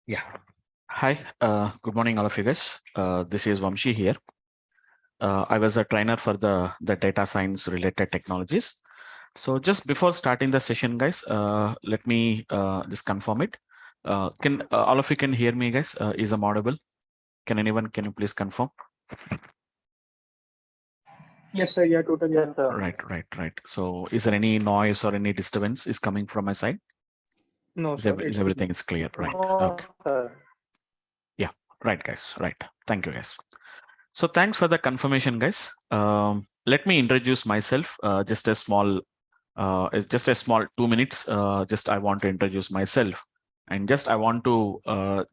Yeah. Hi. Good morning, all of you guys. This is Vamsi here. I was a trainer for the data science related technologies. So just before starting the session, guys, let me just confirm it. Can all of you can hear me, guys? Is I'm audible? Can you please confirm? Yes, sir. Yeah, totally Yes, audible. sir. Right. So is there any noise or any disturbance is coming from my side? No, sir. Is It's everything clear. is clear? Right. No, Okay. sir. Yeah. Right, guys. Right. Thank you, guys. So thanks for the confirmation, guys. Let me introduce myself. It's just a small 2 minutes. Just I want to introduce myself, and just I want to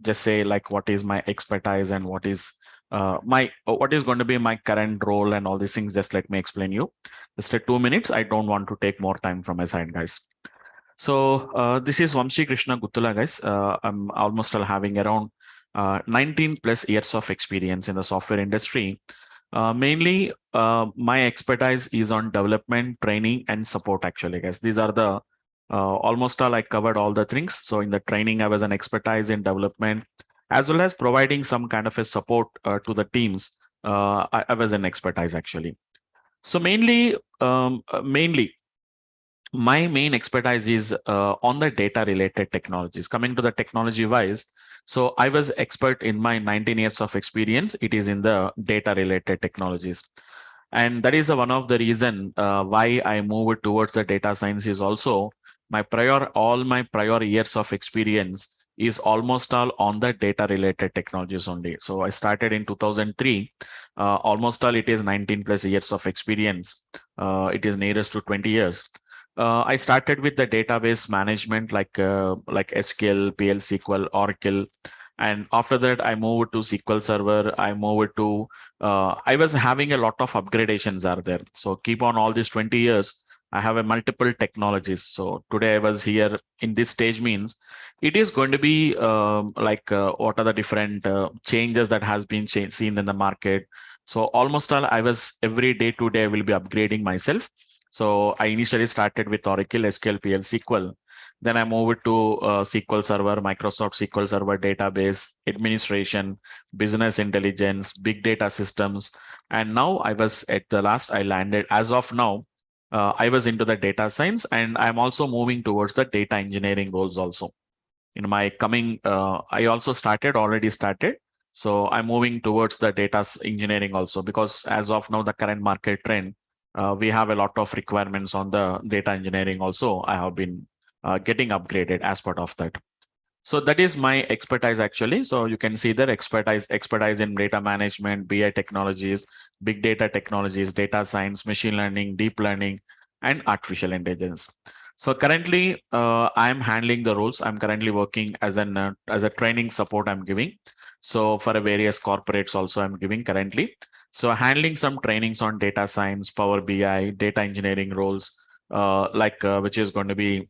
just say like what is my expertise and what is going to be my current role and all these things. Just let me explain you. Just a 2 minutes. I don't want to take more time from my side, guys. So this is Vamsi Krishna Guttula, guys. I'm almost having around 19 plus years of experience in the software industry. Mainly, my expertise is on development, training, and support. Actually, guys, these are the almost all I covered all the things. So in the training, I was an expertise in development, as well as providing some kind of a support to the teams. I was an expertise actually. So mainly my main expertise is on the data related technologies. Coming to the technology wise, so I was expert in my 19 years of experience. It is in the data related technologies, and that is one of the reason why I moved towards the data science. Is also all my prior years of experience is almost all on the data related technologies only. So I started in 2003. Almost all it is 19 plus years of experience. It is nearest to 20 years. I started with the database management like SQL, PL SQL, Oracle, and after that I moved to SQL Server. I moved to I was having a lot of upgradations are there. So keep on all these 20 years. I have a multiple technologies. So today I was here in this stage means it is going to be what are the different changes that has been seen in the market. So almost all I was every day to day I will be upgrading myself. So I initially started with Oracle, SQL, PL, SQL. Then I moved to SQL Server, Microsoft SQL Server database, administration, business intelligence, big data systems. And now I was at the last, I landed as of now, I was into the data science and I'm also moving towards the data engineering roles also. In my coming, I also already started. So I'm moving towards the engineering also because as of now, the current market trend, we have a lot of requirements on the data engineering also. I have been getting upgraded as part of that. So that is my expertise actually. So you can see that expertise in data management, BI technologies, big data technologies, data science, machine learning, deep learning, and artificial intelligence. So currently, I am handling the roles. I'm currently working as a training support I'm giving. So for a various corporates also I'm giving currently. So handling some trainings on data science, Power BI, data engineering roles, which is going to be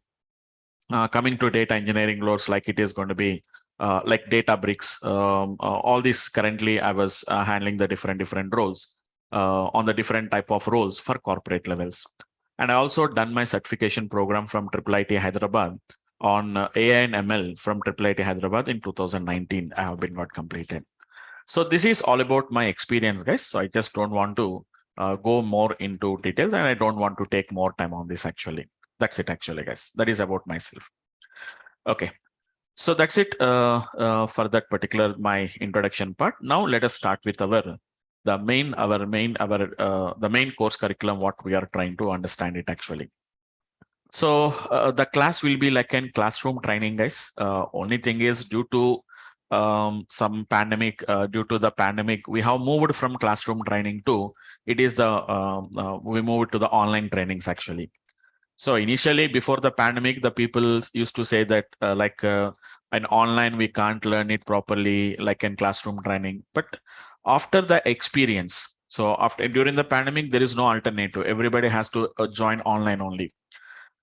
coming to data engineering roles like it is going to be like Databricks. All these currently I was handling the different roles on the different type of roles for corporate levels. And I also done my certification program from IIIT Hyderabad on AI and ML from IIIT Hyderabad in 2019. I have been got completed. So this is all about my experience, guys. So I just don't want to go more into details and I don't want to take more time on this actually. That's it actually, guys. That is about myself. Okay. So that's it for that particular my introduction part. Now let us start with the main course curriculum, what we are trying to understand it actually. So the class will be like in classroom training, guys. Only thing is due to the pandemic, we have moved from classroom training to we moved to the online trainings actually. So initially, before the pandemic, the people used to say that in online we can't learn it properly, like in classroom training. But after the experience, so after during the pandemic, there is no alternative. Everybody has to join online only.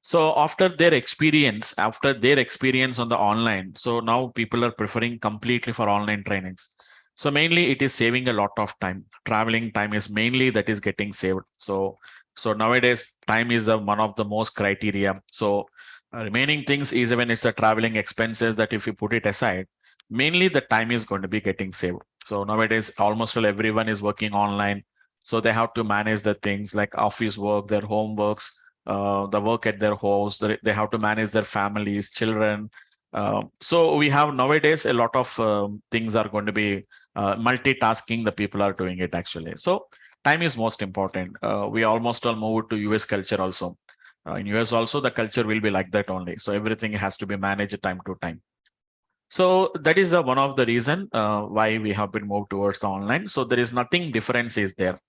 So after their experience on the online, so now people are preferring completely for online trainings. So mainly it is saving a lot of time. Traveling time is mainly that is getting saved. So nowadays time is one of the most criteria. So remaining things is even it's the traveling expenses that if you put it aside, mainly the time is going to be getting saved. So nowadays, almost everyone is working online. So they have to manage the things like office work, their home works, the work at their house. They have to manage their families, children. So we have nowadays a lot of things are going to be multitasking. The people are doing it actually. So time is most important. We almost all moved to US culture also. In US also, the culture will be like that only. So everything has to be managed time to time. So that is one of the reason why we have been moved towards the online. So there is nothing difference is there.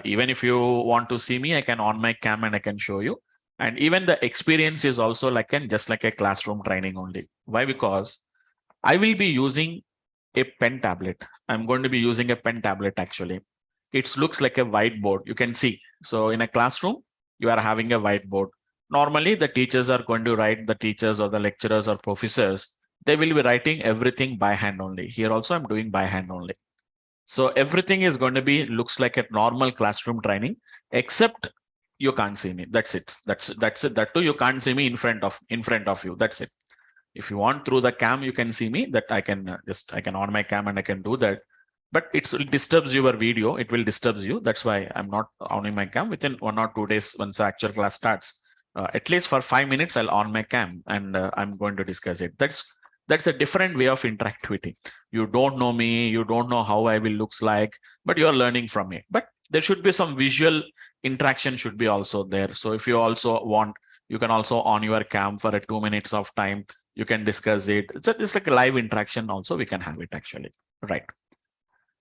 Even if you want to see me, I can on my cam and I can show you. And even the experience is also like just like a classroom training only. Why? Because I will be using a pen tablet. I'm going to be using a pen tablet actually. It looks like a whiteboard. You can see. So in a classroom, you are having a whiteboard. Normally, the teachers are going to write, the teachers or the lecturers or professors, they will be writing everything by hand only. Here also, I'm doing by hand only. So everything is going to be looks like a normal classroom training, except you can't see me. That's it. That's it. That too, you can't see me in front of you. That's it. If you want through the cam, you can see me. That I can I can on my cam and I can do that. But it disturbs your video. It will disturb you. That's why I'm not on my cam. Within 1 or 2 days, once the actual class starts, at least for 5 minutes, I'll on my cam and I'm going to discuss it. That's a different way of interactivity. You don't know me. You don't know how I will looks like, but you are learning from me. But there should be some visual interaction should be also there. So if you also want, you can also on your cam for a 2 minutes of time. You can discuss it. It's like a live interaction also. We can have it actually. Right.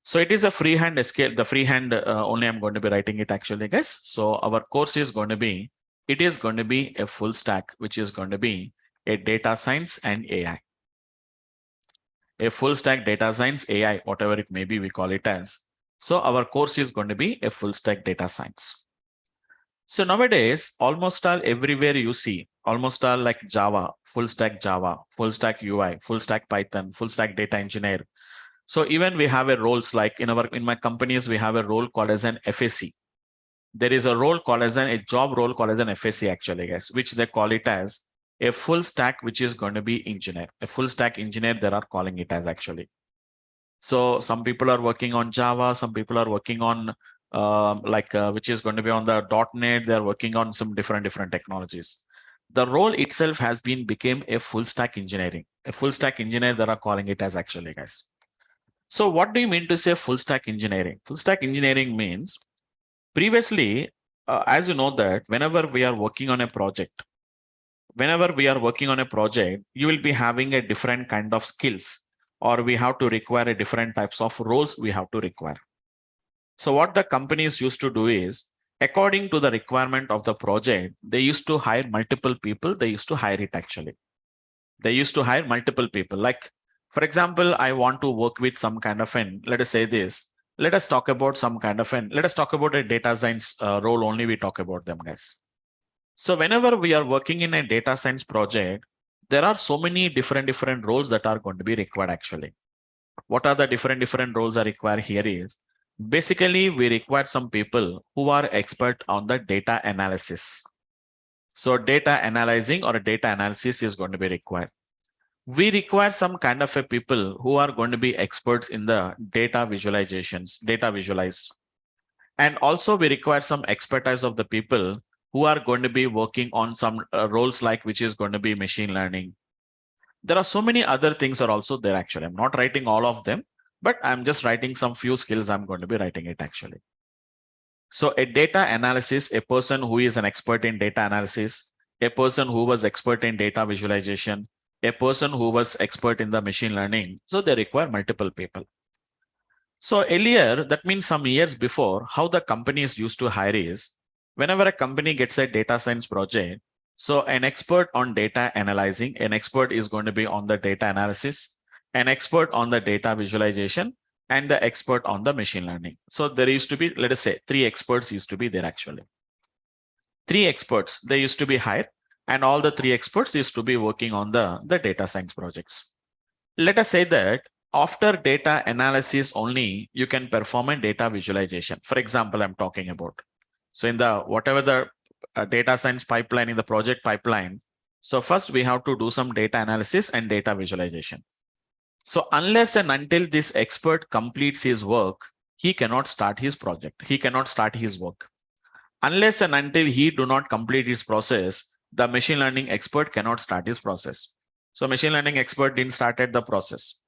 So it is a freehand scale. The freehand only I'm going to be writing it actually, guys. So our course is going to be, it is going to be a full stack, which is going to be a data science and AI. A full stack data science, AI, whatever it may be, we call it as. So our course is going to be a full stack data science. So nowadays, almost all everywhere you see, almost all like Java, full stack UI, full stack Python, full stack data engineer. So even we have a roles like in my companies, we have a role called as an FAC. There is a role called as a job role called as an FAC actually, guys, which they call it as a full stack, which is going to be engineer. A full stack engineer, they are calling it as actually. So some people are working on Java, some people are working on which is going to be on the .NET. They're working on some different technologies. The role itself has been became a full stack engineering. A full stack engineer, they are calling it as actually, guys. So what do you mean to say full stack engineering? Full stack engineering means previously, as you know that whenever we are working on a project, you will be having a different kind of skills, or we have to require a different types of roles we have to require. So what the companies used to do is, according to the requirement of the project, they used to hire multiple people. They used to hire it actually. They used to hire multiple people. Like, for example, I want to work with some kind of let us say this. Let us talk about some kind of let us talk about a data science role only. We talk about them, guys. So whenever we are working in a data science project, there are so many different roles that are going to be required actually. What are the different roles are required here is, basically we require some people who are expert on the data analysis. So data analyzing or data analysis is going to be required. We require some kind of a people who are going to be experts in the data visualizations, data visualize. And also we require some expertise of the people who are going to be working on some roles like which is going to be machine learning. There are so many other things are also there actually. I'm not writing all of them, but I'm just writing some few skills. I'm going to be writing it actually. So a data analysis, a person who is an expert in data analysis, a person who was expert in data visualization, a person who was expert in the machine learning. So they require multiple people. So earlier, that means some years before, how the companies used to hire is, whenever a company gets a data science project, so an expert on data analyzing, an expert is going to be on the data analysis, an expert on the data visualization, and the expert on the machine learning. So there used to be, let us say, 3 experts used to be there actually. 3 experts, they used to be hired, and all the 3 experts used to be working on the data science projects. Let us say that after data analysis only, you can perform a data visualization. For example, I'm talking about. So in the whatever the data science pipeline, in the project pipeline, so first we have to do some data analysis and data visualization. So unless and until this expert completes his work, he cannot start his project. He cannot start his work. Unless and until he do not complete his process, the machine learning expert cannot start his process. So machine learning expert didn't started the process.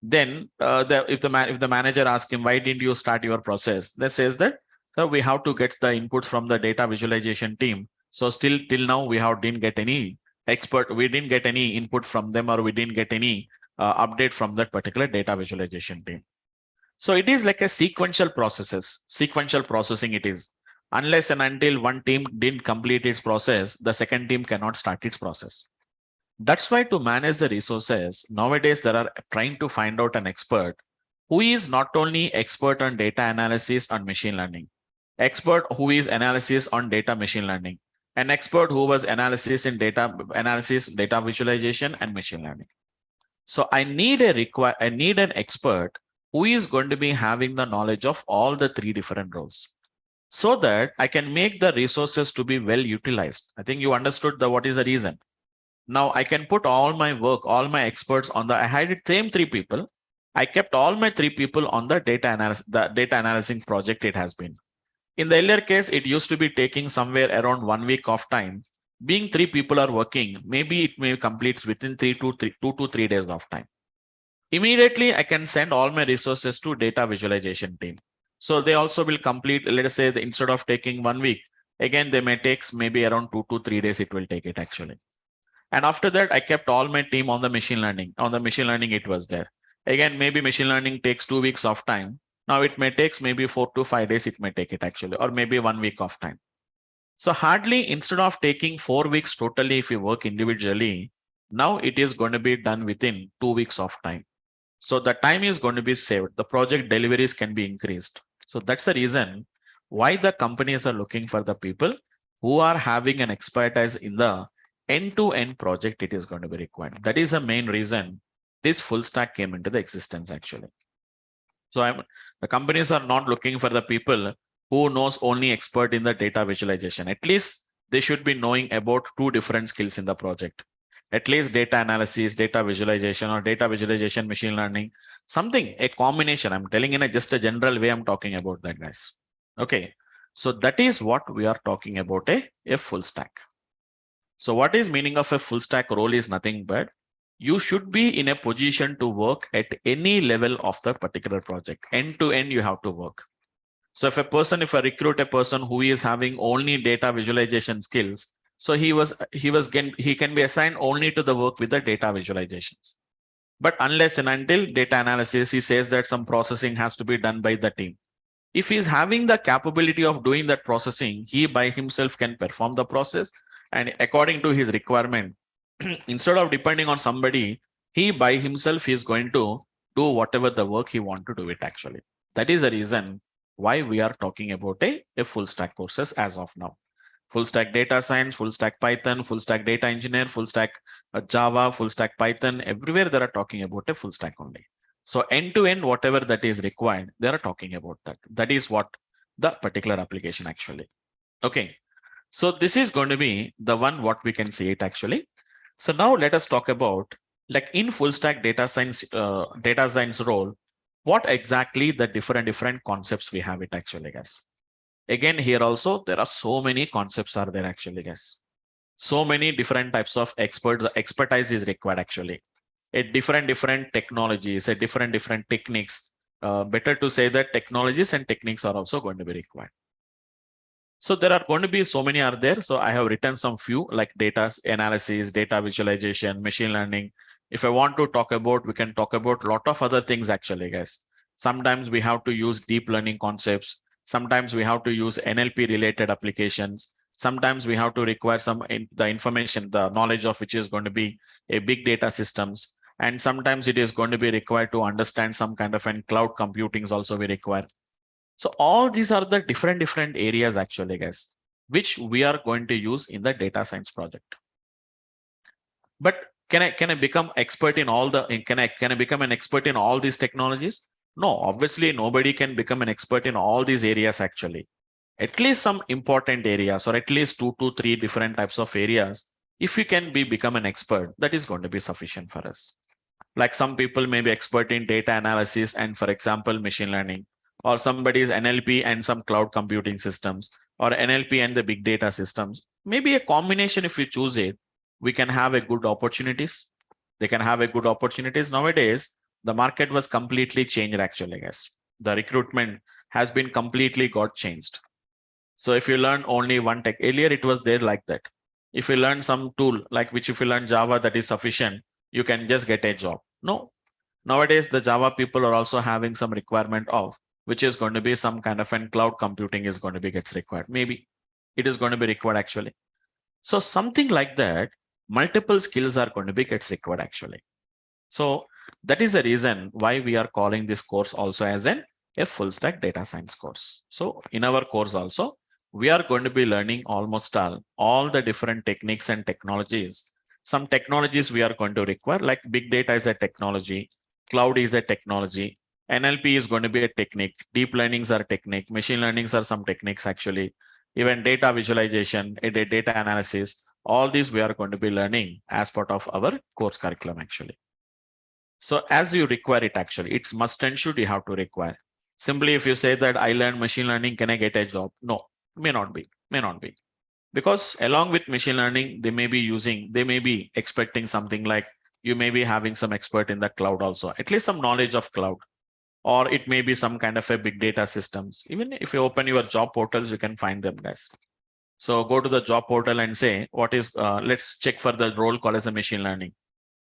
Then if the manager asks him, why didn't you start your process? They says that, so we have to get the input from the data visualization team. So still till now didn't get any expert. We didn't get any input from them, or we didn't get any update from that particular data visualization team. So it is like a sequential processing it is. Unless and until one team didn't complete its process, the second team cannot start its process. That's why to manage the resources, nowadays there are trying to find out an expert who is not only expert on data analysis and machine learning, expert who is analysis on data machine learning, an expert who was analysis in data analysis, data visualization, and machine learning. So I need an expert who is going to be having the knowledge of all the three different roles, so that I can make the resources to be well utilized. I think you understood what is the reason. Now I can put all my work, all my experts on I had the same three people. I kept all my three people on the data analyzing project it has been. In the earlier case, it used to be taking somewhere around 1 week of time. Being three people are working, maybe it may complete within 2 to 3 days of time. Immediately, I can send all my resources to data visualization team. So they also will complete, let us say, instead of taking 1 week, again, they may take maybe around 2 to 3 days, it will take it actually. And after that, I kept all my team on the machine learning. On the machine learning, it was there. Again, maybe machine learning takes 2 weeks of time. Now it may take maybe 4 to 5 days, it may take it actually, or maybe 1 week of time. So hardly, instead of taking 4 weeks totally, if you work individually, now it is going to be done within 2 weeks of time. So the time is going to be saved. The project deliveries can be increased. So that's the reason why the companies are looking for the people who are having an expertise in the end-to-end project it is going to be required. That is the main reason this full stack came into the existence actually. So the companies are not looking for the people who knows only expert in the data visualization. At least they should be knowing about 2 different skills in the project. At least data analysis, data visualization, or data visualization, machine learning, something, a combination. I'm telling in just a general way, I'm talking about that, guys. Okay. So that is what we are talking about, a full stack. So what is meaning of a full stack role is nothing but you should be in a position to work at any level of the particular project. End to end, you have to work. So if I recruit a person who is having only data visualization skills, so he can be assigned only to the work with the data visualizations. But unless and until data analysis, he says that some processing has to be done by the team. If he's having the capability of doing that processing, he by himself can perform the process. And according to his requirement, instead of depending on somebody, he by himself is going to do whatever the work he want to do it actually. That is the reason why we are talking about a full stack courses as of now. Full stack data science, full stack Python, full stack data engineer, full stack Java, full stack Python, everywhere they are talking about a full stack only. So end to end, whatever that is required, they are talking about that. That is what the particular application actually. Okay. So this is going to be the one what we can see it actually. So now let us talk about like in full stack data science role, what exactly the different concepts we have it actually, guys. Again, here also there are so many concepts are there actually, guys. So many different types of expertise is required actually. A different technologies, a different techniques. Better to say that technologies and techniques are also going to be required. So there are going to be so many are there. So I have written some few like data analysis, data visualization, machine learning. If I want to talk about, we can talk about a lot of other things actually, guys. Sometimes we have to use deep learning concepts. Sometimes we have to use NLP related applications. Sometimes we have to require the information, the knowledge of which is going to be a big data systems. And sometimes it is going to be required to understand some kind of cloud computing is also we require. So all these are the different areas actually, guys, which we are going to use in the data science project. But can I become expert in all the, can I become an expert in all these technologies? No, obviously nobody can become an expert in all these areas actually. At least some important areas or at least 2 to 3 different types of areas. If you can become an expert, that is going to be sufficient for us. Like some people may be expert in data analysis and, for example, machine learning, or somebody is NLP and some cloud computing systems, or NLP and the big data systems. Maybe a combination, if you choose it, we can have a good opportunities. They can have a good opportunities. Nowadays, the market was completely changed actually, guys. The recruitment has been completely got changed. So if you learn only one tech, earlier it was there like that. If you learn some tool, like which if you learn Java, that is sufficient, you can just get a job. No, nowadays the Java people are also having some requirement of, which is going to be some kind of an cloud computing is going to be gets required. Maybe it is going to be required actually. So something like that, multiple skills are going to be gets required actually. So that is the reason why we are calling this course also as a full stack data science course. So in our course also, we are going to be learning almost all the different techniques and technologies. Some technologies we are going to require, like big data is a technology, cloud is a technology, NLP is going to be a technique, deep learnings are technique, machine learnings are some techniques actually, even data visualization, data analysis, all these we are going to be learning as part of our course curriculum actually. So as you require it, actually, it's must and should you have to require. Simply if you say that I learned machine learning, can I get a job? No, may not be, may not be. Because along with machine learning, they may be expecting something like you may be having some expert in the cloud also, at least some knowledge of cloud, or it may be some kind of a big data systems. Even if you open your job portals, you can find them, guys. So go to the job portal and say, what is, let's check for the role called as a machine learning.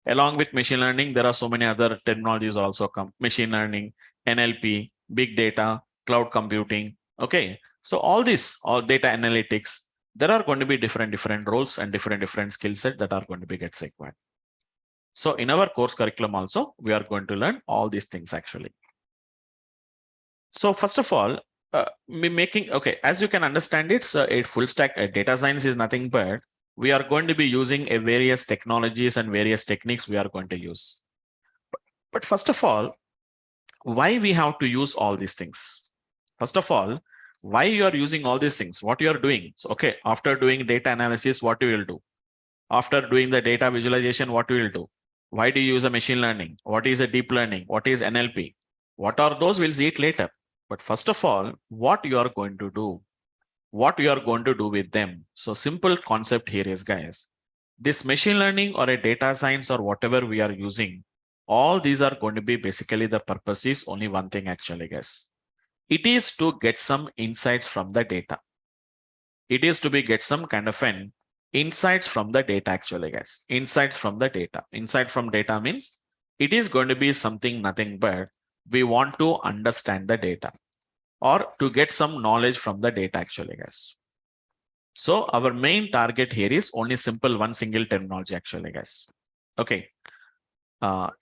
Along with machine learning, there are so many other technologies also come. Machine learning, NLP, big data, cloud computing. Okay. So all data analytics, there are going to be different roles and different skill sets that are going to be gets required. So in our course curriculum also, we are going to learn all these things actually. So first of all, as you can understand, it's a full stack data science is nothing but we are going to be using a various technologies and various techniques we are going to use. But first of all, why we have to use all these things? First of all, why you are using all these things? What you are doing? So, okay, after doing data analysis, what you will do? After doing the data visualization, what you will do? Why do you use a machine learning? What is a deep learning? What is NLP? What are those? We'll see it later. But first of all, what you are going to do? What you are going to do with them? So simple concept here is, guys, this machine learning or a data science or whatever we are using, all these are going to be basically the purpose is only one thing actually, guys. It is to get some insights from the data. It is to be get some kind of an insights from the data actually, guys. Insights from the data. Insight from data means it is going to be something nothing but we want to understand the data or to get some knowledge from the data actually, guys. So our main target here is only simple one single terminology actually, guys. Okay.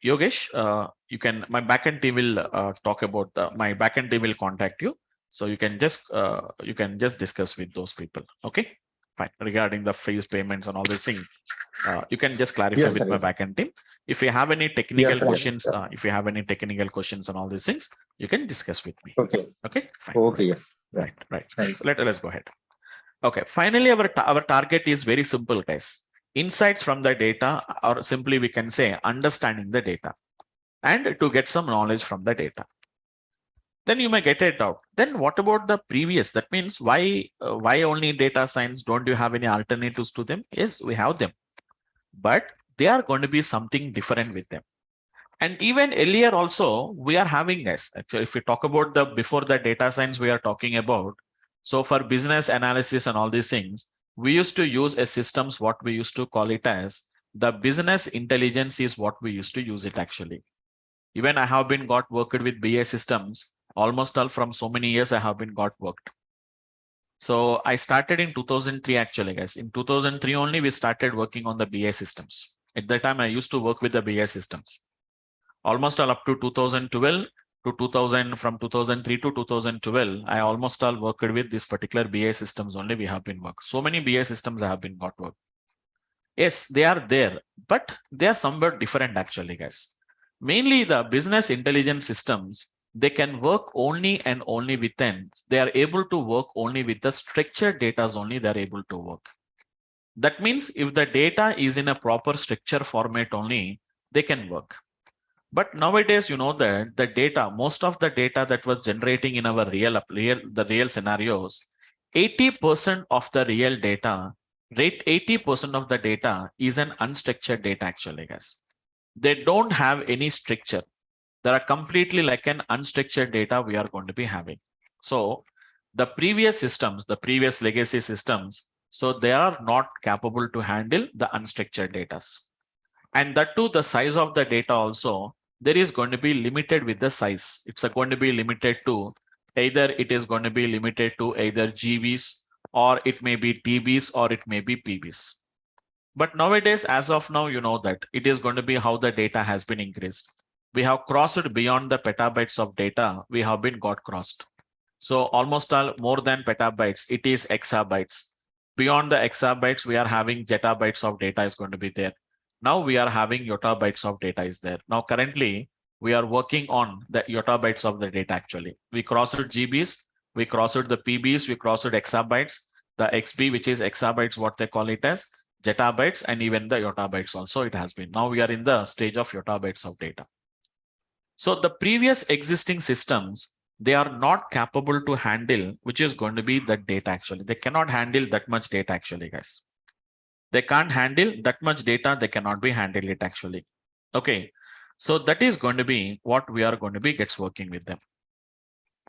Yogesh, you can, my backend team will talk about my backend team will contact you. So you can just discuss with those people. Okay. Fine. Regarding the fees payments and all these things, you can just clarify with my backend team. If you have any technical questions, if you have any technical questions and all these things, you can discuss with me. Okay. Okay. Fine. Okay. Yes. Right. Right. So let's go ahead. Okay. Finally, our target is very simple, guys. Insights from the data, or simply we can say understanding the data, and to get some knowledge from the data. Then you may get it out. Then what about the previous? That means why only data science? Don't you have any alternatives to them? Yes, we have them, but they are going to be something different with them. And even earlier also, we are having this. Actually, if we talk about the before the data science we are talking about, so for business analysis and all these things, we used to use a systems, what we used to call it as the business intelligence is what we used to use it actually. Even I have been got worked with BA systems, almost all from so many years I have been got worked. So I started in 2003 actually, guys. In 2003 only we started working on the BA systems. At that time I used to work with the BA systems. Almost all up to 2012 to 2000, from 2003 to 2012, I almost all worked with this particular BA systems only we have been worked. So many BA systems I have been got work. Yes, they are there, but they are somewhat different actually, guys. Mainly the business intelligence systems, they can work only and only within, they are able to work only with the structured data only they are able to work. That means if the data is in a proper structure format only, they can work. But nowadays, you know that the data, most of the data that was generating in our the real scenarios, 80% of the real data, 80% of the data is an unstructured data actually, guys. They don't have any structure. They are completely like an unstructured data we are going to be having. So the previous systems, the previous legacy systems, so they are not capable to handle the unstructured data. And that too, the size of the data also, there is going to be limited with the size. It's going to be limited to either it is going to be limited to either GBs or it may be TBs or it may be PBs. But nowadays, as of now, you know that it is going to be how the data has been increased. We have crossed beyond the petabytes of data. We have been got crossed. So almost all more than petabytes, it is exabytes. Beyond the exabytes, we are having zettabytes of data is going to be there. Now we are having yottabytes of data is there. Now currently, we are working on the yottabytes of the data actually. We crossed GBs, we crossed the PBs, we crossed exabytes, the XB, which is exabytes, what they call it as, zettabytes, and even the yottabytes also it has been. Now we are in the stage of yottabytes of data. So the previous existing systems, they are not capable to handle, which is going to be the data actually. They cannot handle that much data actually, guys. They can't handle that much data. They cannot be handle it actually. Okay. So that is going to be what we are going to be gets working with them.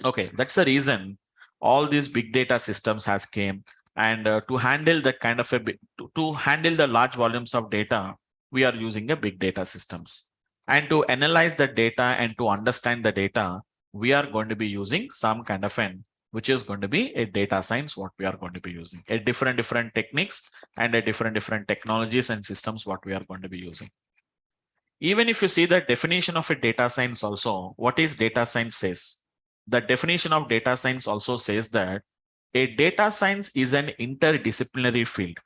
Okay. That's the reason all these big data systems has came, and to handle that kind of to handle the large volumes of data, we are using a big data systems. And to analyze the data and to understand the data, we are going to be using some kind of which is going to be a data science, what we are going to be using, a different techniques and a different technologies and systems, what we are going to be using. Even if you see the definition of a data science also, what is data science says? The definition of data science also says that a data science is an interdisciplinary field.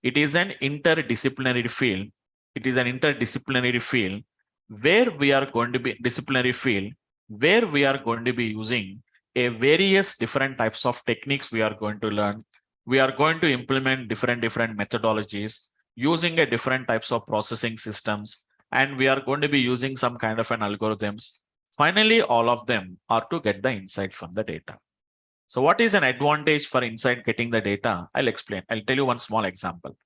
It is an interdisciplinary field. It is an interdisciplinary field where we are going to be where we are going to be using a various different types of techniques we are going to learn. We are going to implement different methodologies using a different types of processing systems, and we are going to be using some kind of an algorithms. Finally, all of them are to get the insight from the data. So what is an advantage for insight getting the data? I'll explain. I'll tell you one small example.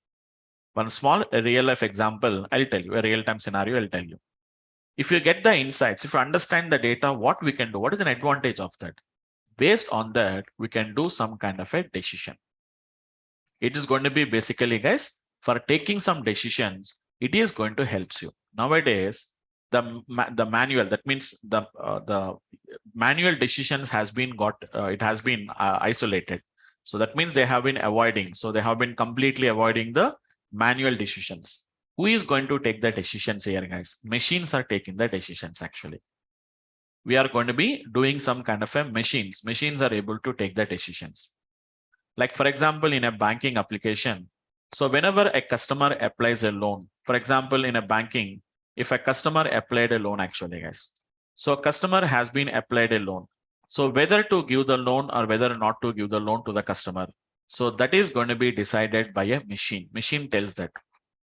One small real life example, I'll tell you, a real-time scenario, I'll tell you. If you get the insights, if you understand the data, what we can do, what is an advantage of that? Based on that, we can do some kind of a decision. It is going to be basically, guys, for taking some decisions, it is going to help you. Nowadays, the manual, that means the manual decisions has been isolated. So that means they have been avoiding. So they have been completely avoiding the manual decisions. Who is going to take the decisions here, guys? Machines are taking the decisions actually. We are going to be doing some kind of a machines. Machines are able to take the decisions. Like for example, in a banking application. So whenever a customer applies a loan, for example, in a banking, if a customer applied a loan actually, guys. So customer has been applied a loan. So whether to give the loan or whether not to give the loan to the customer. So that is going to be decided by a machine. Machine tells that.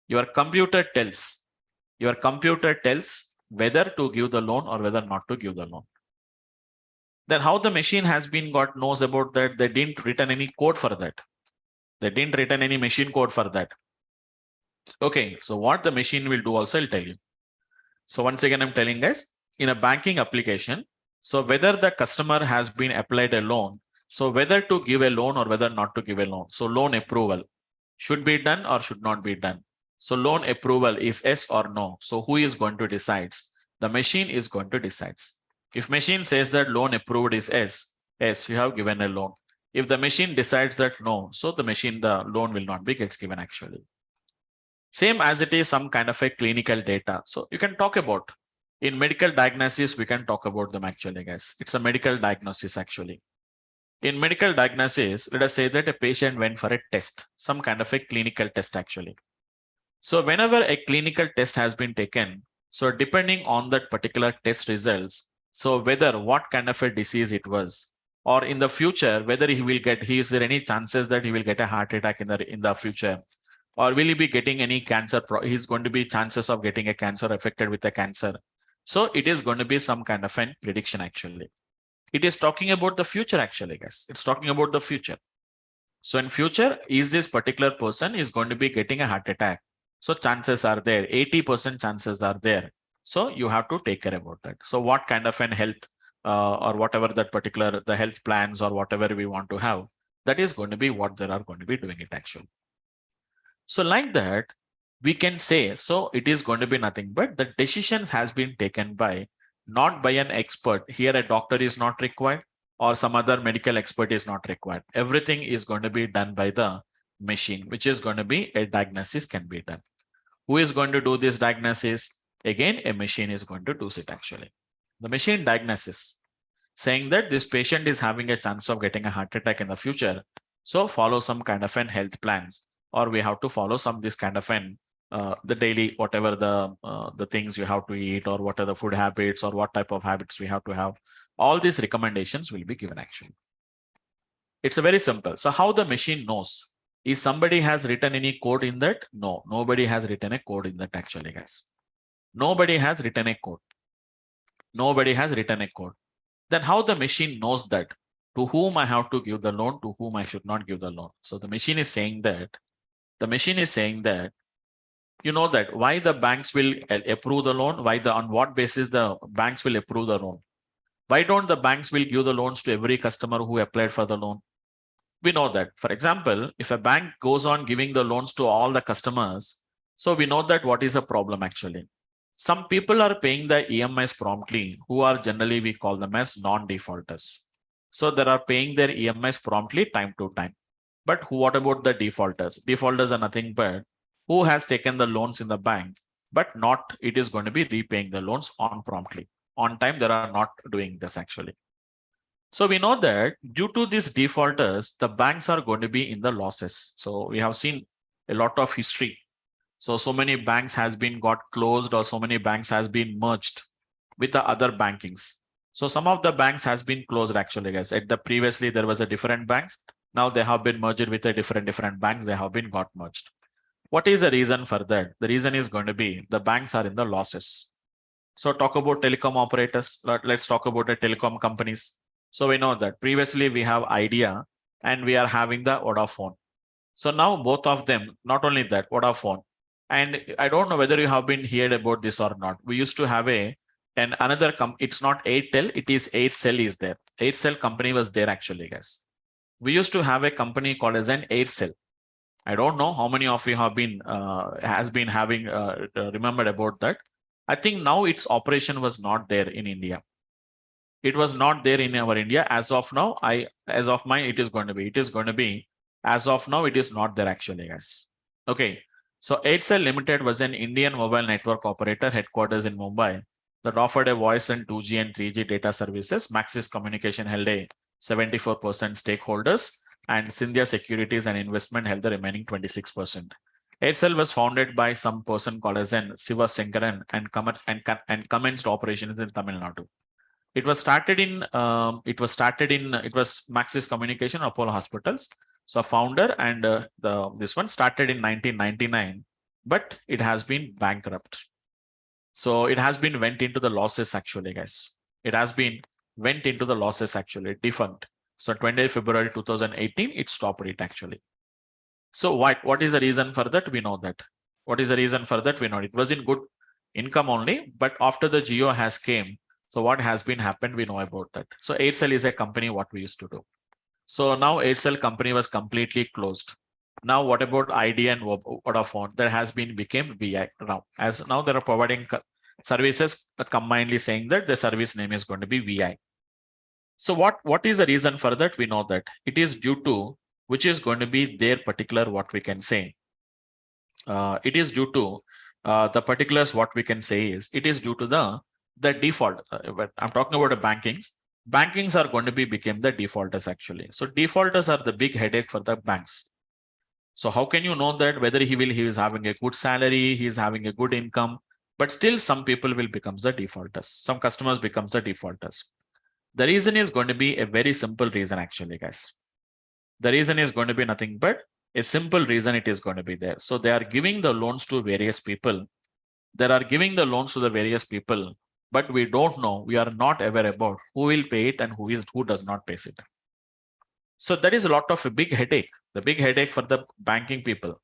Your computer tells whether to give the loan or whether not to give the loan. Then how the machine has been knows about that? They didn't written any code for that. They didn't written any machine code for that. Okay, so what the machine will do also, I'll tell you. So once again, I'm telling guys, in a banking application, so whether the customer has been applied a loan, so whether to give a loan or whether not to give a loan. So loan approval should be done or should not be done. So loan approval is yes or no. So who is going to decide? The machine is going to decide. If machine says that loan approved is yes, you have given a loan. If the machine decides that no, so the loan will not be gets given actually. Same as it is some kind of a clinical data. So you can talk about in medical diagnosis, we can talk about them actually, guys. It's a medical diagnosis actually. In medical diagnosis, let us say that a patient went for a test, some kind of a clinical test actually. So whenever a clinical test has been taken, so depending on that particular test results, so whether what kind of a disease it was, or in the future, whether is there any chances that he will get a heart attack in the future, or will he be getting any cancer? He's going to be chances of getting a cancer, affected with a cancer. So it is going to be some kind of an prediction actually. It is talking about the future actually, guys. It's talking about the future. So in future, is this particular person is going to be getting a heart attack? So chances are there, 80% chances are there. So you have to take care about that. So what kind of an health or whatever that particular, the health plans or whatever we want to have, that is going to be what they are going to be doing it actually. So like that, we can say, so it is going to be nothing but the decision has been taken by, not by an expert. Here a doctor is not required or some other medical expert is not required. Everything is going to be done by the machine, which is going to be a diagnosis can be done. Who is going to do this diagnosis? Again, a machine is going to do it actually. The machine diagnosis saying that this patient is having a chance of getting a heart attack in the future. So follow some kind of an health plans, or we have to follow some this kind of an the daily whatever the things you have to eat, or what are the food habits, or what type of habits we have to have. All these recommendations will be given actually. It's a very simple. So how the machine knows? Is somebody has written any code in that? No, nobody has written a code in that actually, guys. Nobody has written a code. Nobody has written a code. Then how the machine knows that to whom I have to give the loan, to whom I should not give the loan. So the machine is saying that, you know that why the banks will approve the loan, why the on what basis the banks will approve the loan. Why don't the banks will give the loans to every customer who applied for the loan? We know that. For example, if a bank goes on giving the loans to all the customers, so we know that what is the problem actually. Some people are paying the EMIs promptly, who are generally we call them as non-defaulters. So they are paying their EMIs promptly time to time. But what about the defaulters? Defaulters are nothing but who has taken the loans in the bank, but not it is going to be repaying the loans on promptly. On time, they are not doing this actually. So we know that due to these defaulters, the banks are going to be in the losses. So we have seen a lot of history. So many banks has been got closed, or so many banks has been merged with the other bankings. So some of the banks has been closed actually, guys. At the previously there was a different banks. Now they have been merged with a different banks. They have been got merged. What is the reason for that? The reason is going to be the banks are in the losses. So talk about telecom operators. Let's talk about the telecom companies. So we know that previously we have Idea and we are having the Vodafone. So now both of them, not only that, Vodafone. And I don't know whether you have been heard about this or not. We used to have another it's not Airtel, it is Aircell is there. Aircell company was there actually, guys. We used to have a company called as an Aircell. I don't know how many of you have been has been having remembered about that. I think now its operation was not there in India. It was not there in our India as of now. As of mine, it is going to be. As of now, it is not there actually, guys. Okay. So Aircell Limited was an Indian mobile network operator headquarters in Mumbai that offered a voice and 2G and 3G data services. Maxis Communication held a 74% stakeholders, and Scindia Securities and Investment held the remaining 26%. Aircell was founded by some person called as an Siva Shankaran and commenced operations in Tamil Nadu. It was started in it was Maxis Communication Apollo Hospitals. So founder and this one started in 1999, but it has been bankrupt. So it has been went into the losses actually, guys. It has been went into the losses actually, defunct. So 20th February 2018, it stopped it actually. So what is the reason for that? We know that. What is the reason for that? We know it was in good income only, but after the Geo has came, so what has been happened, we know about that. So Aircell is a company what we used to do. So now Aircell company was completely closed. Now what about Idea and Vodafone? That has been became VI now. As now they are providing services combinedly saying that the service name is going to be VI. So what is the reason for that? We know that it is due to which is going to be their particular what we can say. It is due to the particulars what we can say is it is due to the default. I'm talking about the bankings. Bankings are going to be become the defaulters actually. So defaulters are the big headache for the banks. So how can you know that whether he is having a good salary, he is having a good income, but still some people will become the defaulters. Some customers becomes the defaulters. The reason is going to be a very simple reason actually, guys. The reason is going to be nothing but a simple reason it is going to be there. So they are giving the loans to various people. They are giving the loans to the various people but we don't know, we are not aware about who will pay it and who does not pay it. So that is a lot of a big headache. The big headache for the banking people.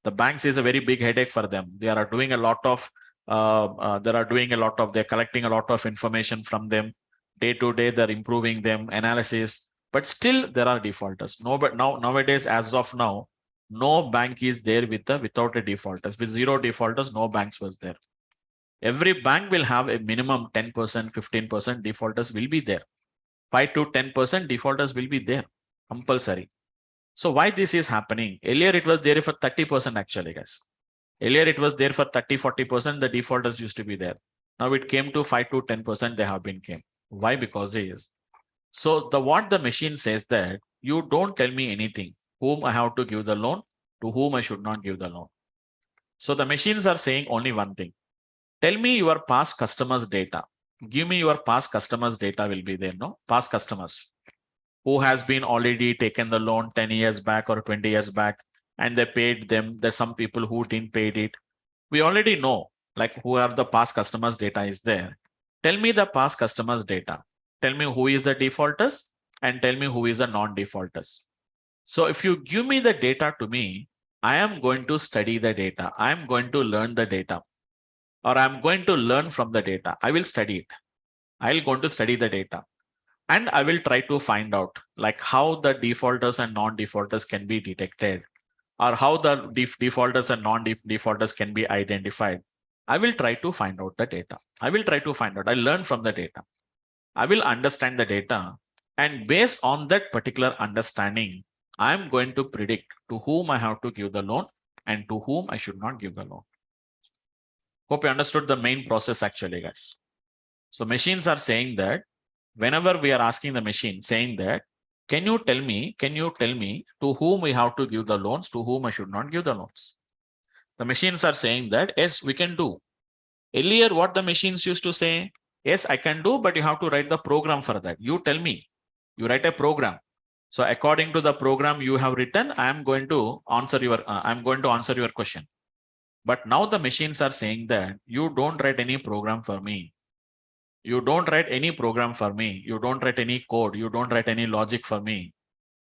The banks is a very big headache for them. They are doing a lot of they're collecting a lot of information from them day to day. They're improving them analysis, but still there are defaulters. No, but nowadays, as of now, no bank is there without a defaulters. With zero defaulters, no banks was there. Every bank will have a minimum 10%, 15% defaulters will be there. 5 to 10% defaulters will be there, compulsory. So why this is happening? Earlier it was there for 30% actually, guys. Earlier it was there for 30, 40%. The defaulters used to be there. Now it came to 5 to 10%. They have been came. Why? Because it is. So what the machine says that you don't tell me anything. Whom I have to give the loan, to whom I should not give the loan. So the machines are saying only one thing. Tell me your past customers' data. Give me your past customers' data will be there, no? Past customers who has been already taken the loan 10 years back or 20 years back, and they paid them. There's some people who didn't pay it. We already know like who are the past customers data is there. Tell me the past customers data. Tell me who is the defaulters and tell me who is the non-defaulters. So if you give me the data to me, I am going to study the data. I am going to learn the data, or I'm going to learn from the data. I will study it. I'll going to study the data. And I will try to find out like how the defaulters and non-defaulters can be detected, or how the defaulters and non-defaulters can be identified. I will try to find out the data. I will try to find out. I learn from the data. I will understand the data. And based on that particular understanding, I'm going to predict to whom I have to give the loan and to whom I should not give the loan. Hope you understood the main process actually, guys. So machines are saying that whenever we are asking the machine saying that, can you tell me to whom we have to give the loans, to whom I should not give the loans? The machines are saying that, yes, we can do. Earlier, what the machines used to say, yes, I can do, but you have to write the program for that. You tell me, you write a program. So according to the program you have written, I'm going to answer your question. But now the machines are saying that you don't write any program for me. You don't write any program for me. You don't write any code. You don't write any logic for me.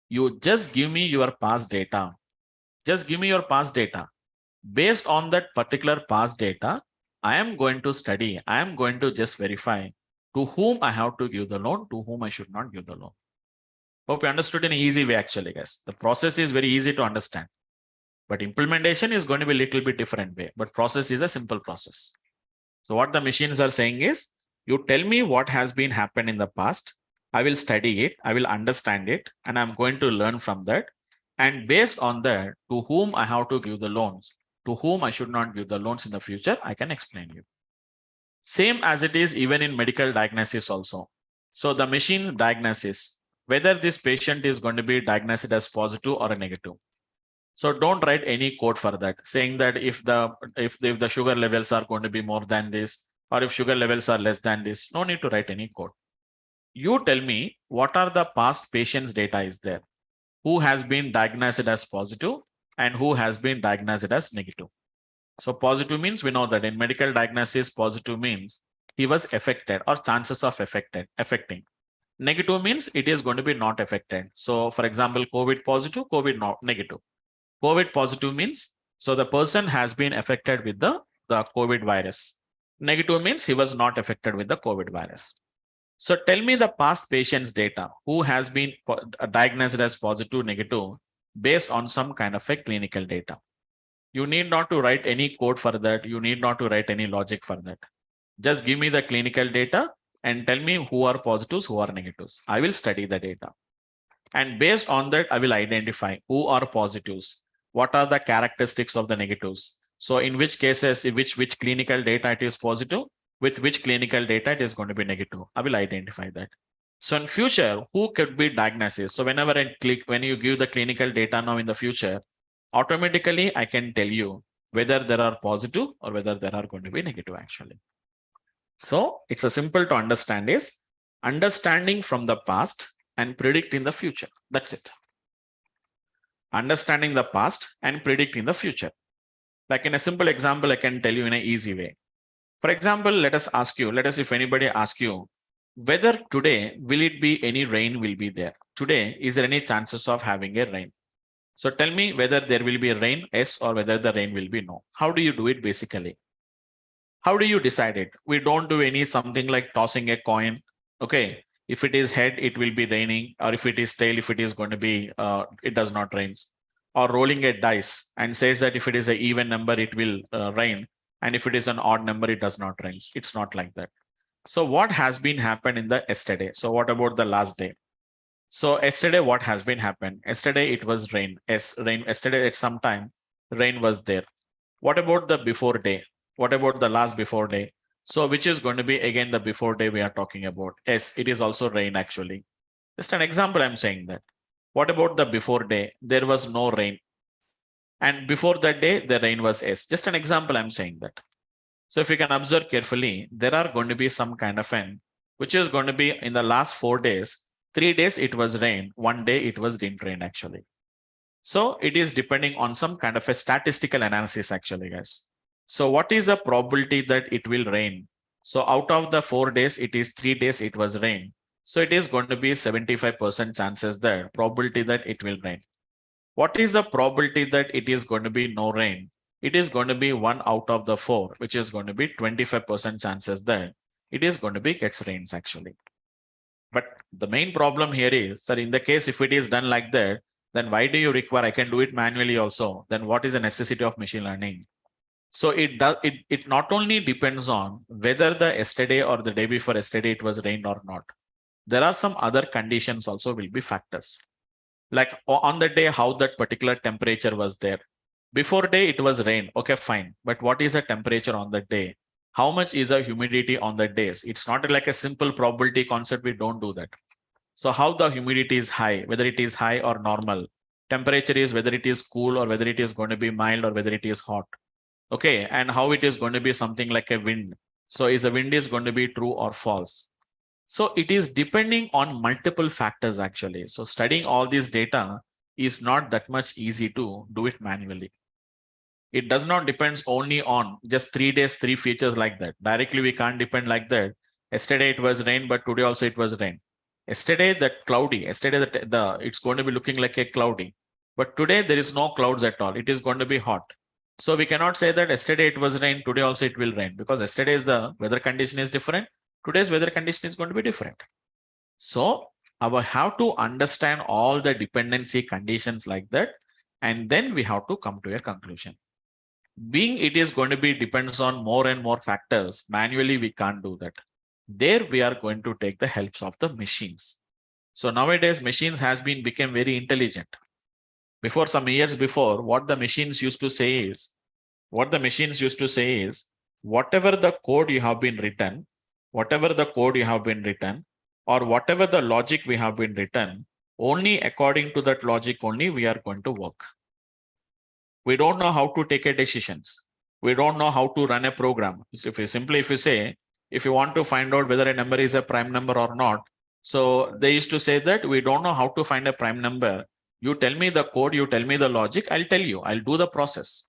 You just give me your past data. Just give me your past data. Based on that particular past data, I am going to study. I am going to just verify to whom I have to give the loan, to whom I should not give the loan. Hope you understood in an easy way, actually, guys. The process is very easy to understand, but implementation is going to be a little bit different way, but process is a simple process. So what the machines are saying is, you tell me what has been happened in the past. I will study it. I will understand it. And I'm going to learn from that. And based on that, to whom I have to give the loans, to whom I should not give the loans in the future, I can explain you. Same as it is even in medical diagnosis also. So the machine diagnosis, whether this patient is going to be diagnosed as positive or a negative. So don't write any code for that, saying that if the sugar levels are going to be more than this, or if sugar levels are less than this, no need to write any code. You tell me what are the past patients' data is there, who has been diagnosed as positive and who has been diagnosed as negative. So positive means we know that in medical diagnosis, positive means he was affected or chances of affecting. Negative means it is going to be not affected. So for example, COVID positive, COVID not negative. COVID positive means so the person has been affected with the COVID virus. Negative means he was not affected with the COVID virus. So tell me the past patient's data, who has been diagnosed as positive, negative, based on some kind of a clinical data. You need not to write any code for that. You need not to write any logic for that. Just give me the clinical data and tell me who are positives, who are negatives. I will study the data. And based on that, I will identify who are positives. What are the characteristics of the negatives? So in which cases, which clinical data it is positive, with which clinical data it is going to be negative. I will identify that. So in future, who could be diagnosis? So whenever when you give the clinical data now in the future, automatically I can tell you whether there are positive or whether there are going to be negative actually. So it's a simple to understand is understanding from the past and predicting the future. That's it. Understanding the past and predicting the future. Like in a simple example, I can tell you in an easy way. For example, let us if anybody ask you whether today will it be any rain will be there. Today, is there any chances of having a rain? So tell me whether there will be rain, yes, or whether the rain will be no. How do you do it basically? How do you decide it? We don't do any something like tossing a coin. Okay. If it is head, it will be raining, or if it is tail, if it is going to be, it does not rain. Or rolling a dice and says that if it is an even number, it will rain. And if it is an odd number, it does not rain. It's not like that. So what has been happened in the yesterday? So what about the last day? So yesterday, what has been happened? Yesterday, it was rain. Yes, rain. Yesterday, at some time, rain was there. What about the before day? What about the last before day? So which is going to be again the before day we are talking about? Yes, it is also rain actually. Just an example, I'm saying that. What about the before day? There was no rain. And before that day, the rain was S. Just an example, I'm saying that. So if you can observe carefully, there are going to be some kind of an, which is going to be in the last 4 days, 3 days it was rain, 1 day it was didn't rain actually. So it is depending on some kind of a statistical analysis actually, guys. So what is the probability that it will rain? So out of the 4 days, it is 3 days it was rain. So it is going to be 75% chances that probability that it will rain. What is the probability that it is going to be no rain? It is going to be 1 out of the 4, which is going to be 25% chances that it is going to be gets rains actually. But the main problem here is, sir, in the case if it is done like that, then why do you require, I can do it manually also. Then what is the necessity of machine learning? So it not only depends on whether the yesterday or the day before yesterday it was rained or not. There are some other conditions also will be factors. Like on the day, how that particular temperature was there. Before day, it was rain. Okay, fine. But what is the temperature on the day? How much is the humidity on the days? It's not like a simple probability concept. We don't do that. So how the humidity is high, whether it is high or normal. Temperature is whether it is cool or whether it is going to be mild or whether it is hot. Okay, and how it is going to be something like a wind. So is the wind is going to be true or false? So it is depending on multiple factors actually. So studying all this data is not that much easy to do it manually. It does not depend only on just 3 days, 3 features like that. Directly we can't depend like that. Yesterday it was rain, but today also it was rain. Yesterday that cloudy, yesterday the it's going to be looking like a cloudy, but today there is no clouds at all. It is going to be hot. So we cannot say that yesterday it was rain, today also it will rain, because yesterday's the weather condition is different. Today's weather condition is going to be different. So our have to understand all the dependency conditions like that, and then we have to come to a conclusion. Being it is going to be depends on more and more factors, manually we can't do that. There we are going to take the helps of the machines. So nowadays machines has been become very intelligent. Before some years before, what the machines used to say is, whatever the code you have been written, or whatever the logic we have been written, only according to that logic only we are going to work. We don't know how to take a decisions. We don't know how to run a program. If you say, if you want to find out whether a number is a prime number or not, so they used to say that we don't know how to find a prime number. You tell me the code, you tell me the logic, I'll tell you, I'll do the process.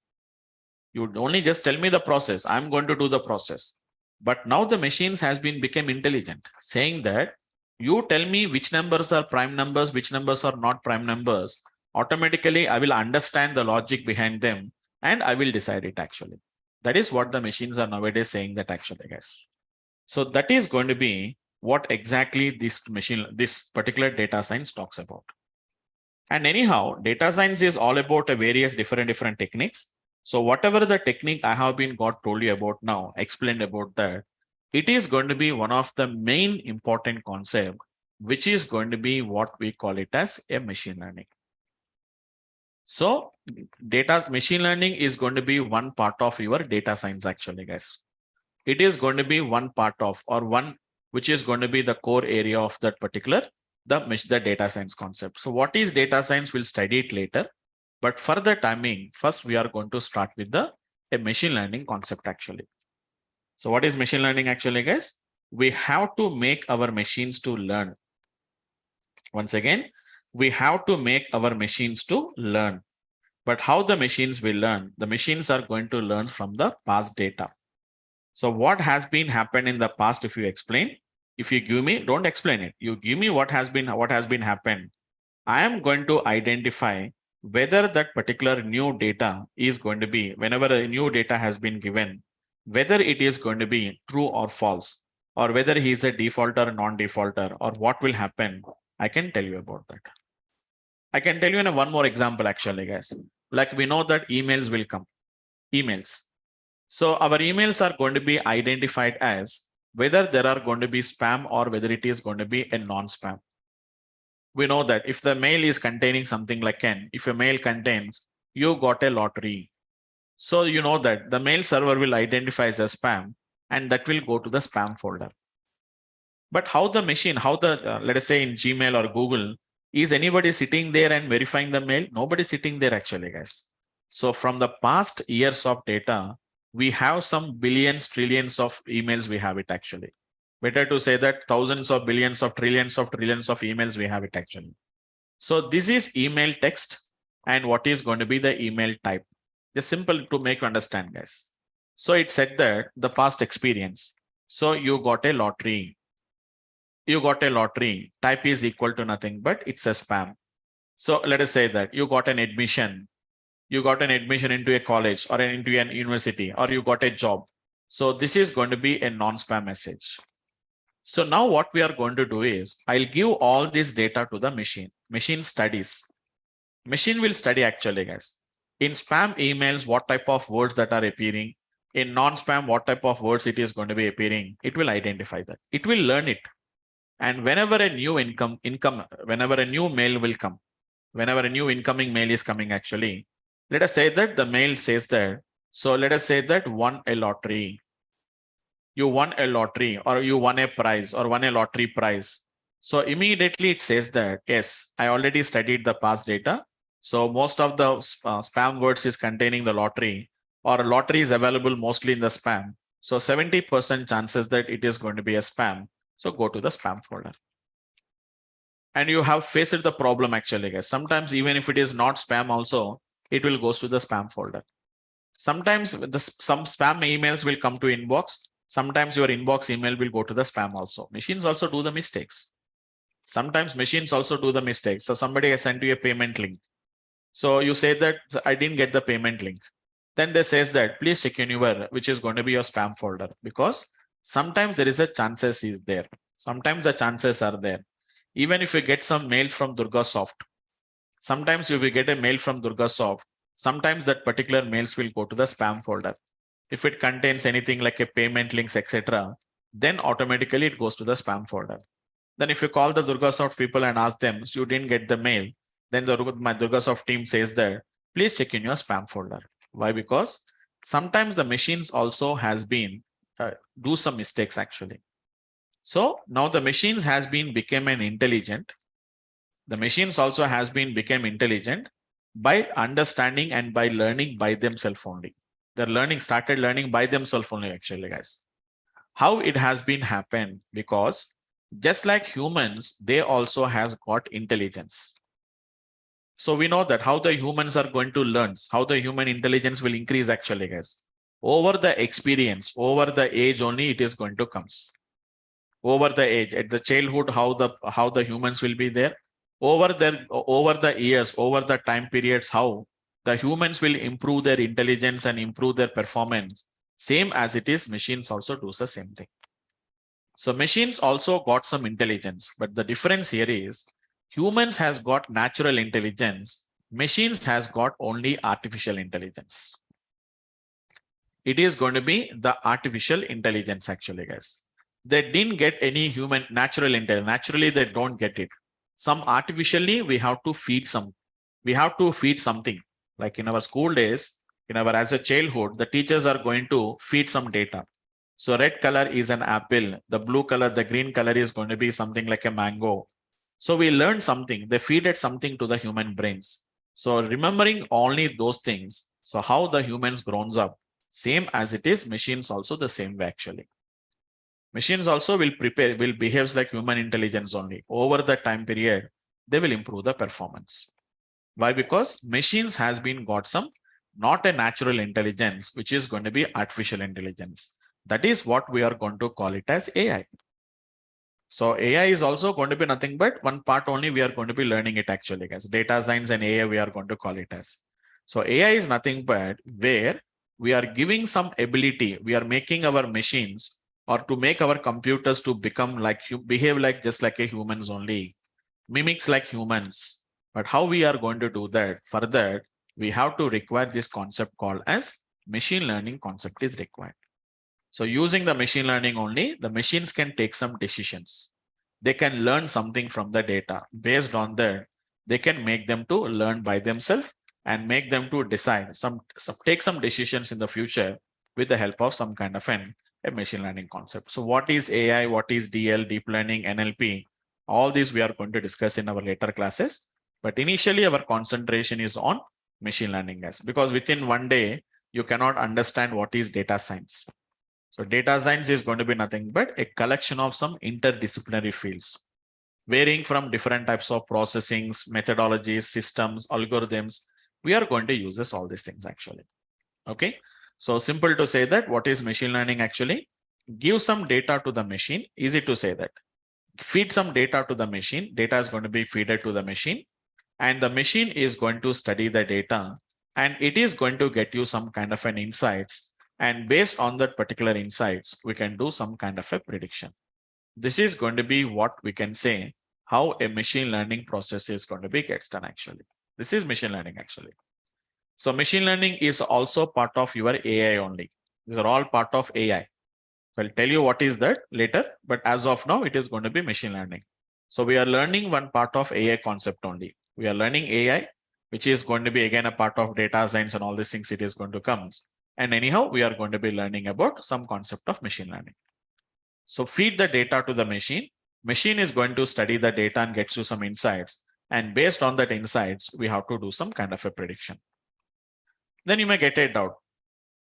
You only just tell me the process. I'm going to do the process. But now the machines has been become intelligent, saying that you tell me which numbers are prime numbers, which numbers are not prime numbers. Automatically, I will understand the logic behind them and I will decide it actually. That is what the machines are nowadays saying that actually, guys. So that is going to be what exactly this particular data science talks about. And anyhow, data science is all about a various different techniques. So whatever the technique I have been told you about now, explained about that, it is going to be one of the main important concept, which is going to be what we call it as a machine learning. So machine learning is going to be one part of your data science actually, guys. It is going to be one part of, or one which is going to be the core area of that particular the data science concept. So what is data science? We'll study it later. But for the timing, first we are going to start with a machine learning concept actually. So what is machine learning actually, guys? We have to make our machines to learn. Once again, we have to make our machines to learn. But how the machines will learn? The machines are going to learn from the past data. So what has been happened in the past, if you explain, if you give me, don't explain it. You give me what has been happened. I am going to identify whether that particular new data is going to be, whenever a new data has been given, whether it is going to be true or false, or whether he is a defaulter, non-defaulter, or what will happen. I can tell you about that. I can tell you in one more example, actually, guys. Like we know that emails will come, emails. So our emails are going to be identified as whether there are going to be spam or whether it is going to be a non-spam. We know that if the mail is containing something like if a mail contains, you got a lottery. So you know that the mail server will identify as a spam and that will go to the spam folder. But how the machine, how the, let us say in Gmail or Google, is anybody sitting there and verifying the mail? Nobody sitting there actually, guys. So from the past years of data, we have some billions, trillions of emails. We have it actually. Better to say that thousands of billions of trillions of emails we have it actually. So this is email text and what is going to be the email type. Just simple to make you understand, guys. So it said that the past experience. So you got a lottery. You got a lottery. Type is equal to nothing, but it's a spam. So let us say that you got an admission. You got an admission into a college or into an university, or you got a job. So this is going to be a non-spam message. So now what we are going to do is I'll give all this data to the machine. Machine studies. Machine will study actually, guys. In spam emails, what type of words that are appearing. In non-spam, what type of words it is going to be appearing. It will identify that. It will learn it. And whenever a new whenever a new mail will come, whenever a new incoming mail is coming actually, let us say that the mail says that. So let us say that won a lottery. You won a lottery or you won a prize or won a lottery prize. So immediately it says that, yes, I already studied the past data. So most of the spam words is containing the lottery, or lottery is available mostly in the spam. So 70% chances that it is going to be a spam. So go to the spam folder. And you have faced the problem actually, guys. Sometimes even if it is not spam also, it will go to the spam folder. Sometimes some spam emails will come to inbox. Sometimes your inbox email will go to the spam also. Machines also do the mistakes. Sometimes machines also do the mistakes. So somebody has sent you a payment link. So you say that I didn't get the payment link. Then they says that please check in your, which is going to be your spam folder, because sometimes there is a chances is there. Sometimes the chances are there. Even if you get some mails from DURGASOFT, sometimes you will get a mail from DURGASOFT. Sometimes that particular mails will go to the spam folder. If it contains anything like a payment links, etc., then automatically it goes to the spam folder. Then if you call the DURGASOFT people and ask them, so you didn't get the mail, then my DURGASOFT team says that, please check in your spam folder. Why? Because sometimes the machines also has been do some mistakes actually. So now the machines has been become an intelligent. The machines also has been become intelligent by understanding and by learning by themselves only. They're started learning by themselves only actually, guys. How it has been happened? Because just like humans, they also has got intelligence. So we know that how the humans are going to learn, how the human intelligence will increase actually, guys. Over the experience, over the age only it is going to comes. Over the age, at the childhood, how the humans will be there. Over the years, over the time periods, how the humans will improve their intelligence and improve their performance. Same as it is, machines also do the same thing. So machines also got some intelligence, but the difference here is humans has got natural intelligence. Machines has got only artificial intelligence. It is going to be the artificial intelligence actually, guys. They didn't get any human natural intelligence. Naturally, they don't get it. Some artificially, we have to feed some. We have to feed something. Like in our school days, as a childhood, the teachers are going to feed some data. So red color is an apple. The blue color, the green color is going to be something like a mango. So we learned something. They feed it something to the human brains. So remembering only those things. So how the humans grows up, same as it is, machines also the same way actually. Machines also will behave like human intelligence only. Over the time period, they will improve the performance. Why? Because machines has been got some, not a natural intelligence, which is going to be artificial intelligence. That is what we are going to call it as AI. So AI is also going to be nothing but one part only we are going to be learning it actually, guys. Data science and AI we are going to call it as. So AI is nothing but where we are giving some ability, we are making our machines or to make our computers to become like, behave like just like a humans only, mimics like humans. But how we are going to do that? For that, we have to require this concept called as machine learning concept is required. So using the machine learning only, the machines can take some decisions. They can learn something from the data. Based on that, they can make them to learn by themselves and make them to decide take some decisions in the future with the help of some kind of a machine learning concept. So what is AI? What is DL, deep learning, NLP? All these we are going to discuss in our later classes. But initially our concentration is on machine learning, guys, because within one day, you cannot understand what is data science. So data science is going to be nothing but a collection of some interdisciplinary fields, varying from different types of processings, methodologies, systems, algorithms. We are going to use all these things actually. Okay. So simple to say that what is machine learning actually? Give some data to the machine. Easy to say that. Feed some data to the machine. Data is going to be fed to the machine. And the machine is going to study the data. And it is going to get you some kind of an insights. And based on that particular insights, we can do some kind of a prediction. This is going to be what we can say how a machine learning process is going to be gets done actually. This is machine learning actually. So machine learning is also part of your AI only. These are all part of AI. So I'll tell you what is that later, but as of now, it is going to be machine learning. So we are learning one part of AI concept only. We are learning AI, which is going to be again a part of data science and all these things it is going to come. And anyhow, we are going to be learning about some concept of machine learning. So feed the data to the machine. Machine is going to study the data and gets you some insights. And based on that insights, we have to do some kind of a prediction. Then you may get a doubt.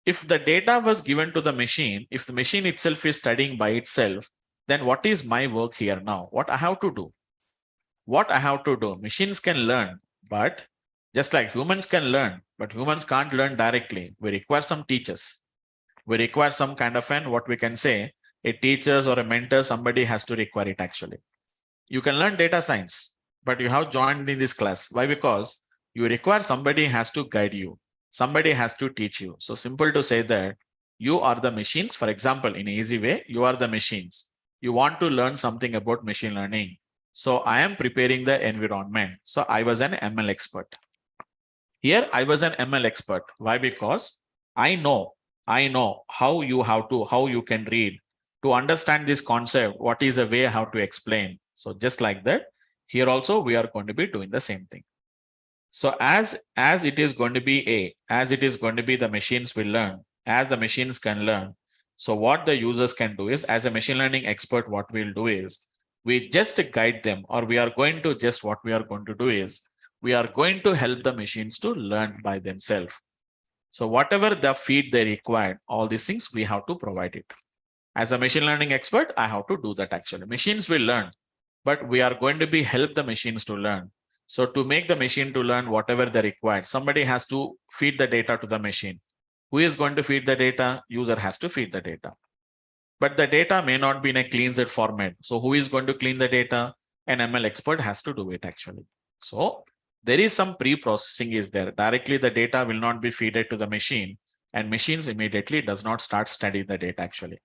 If the data was given to the machine, if the machine itself is studying by itself, then what is my work here now? What I have to do? What I have to do? Machines can learn, but just like humans can learn, but humans can't learn directly. We require some teachers. We require some kind of what we can say, a teachers or a mentor, somebody has to require it actually. You can learn data science, but you have joined in this class. Why? Because you require somebody has to guide you. Somebody has to teach you. So simple to say that you are the machines. For example, in an easy way, you are the machines. You want to learn something about machine learning. So I am preparing the environment. So I was an ML expert. Here I was an ML expert. Why? Because I know how you can read to understand this concept. What is the way how to explain? So just like that, here also we are going to be doing the same thing. So as it is going to be as it is going to be the machines will learn, as the machines can learn. So what the users can do is, as a machine learning expert, what we'll do is we just guide them, or we are going to just what we are going to do is we are going to help the machines to learn by themselves. So whatever the feed they require, all these things we have to provide it. As a machine learning expert, I have to do that actually. Machines will learn, but we are going to be help the machines to learn. So to make the machine to learn whatever they require, somebody has to feed the data to the machine. Who is going to feed the data? User has to feed the data. But the data may not be in a clean set format. So who is going to clean the data? An ML expert has to do it actually. So there is some pre-processing is there. Directly the data will not be fed to the machine, and machines immediately does not start studying the data actually.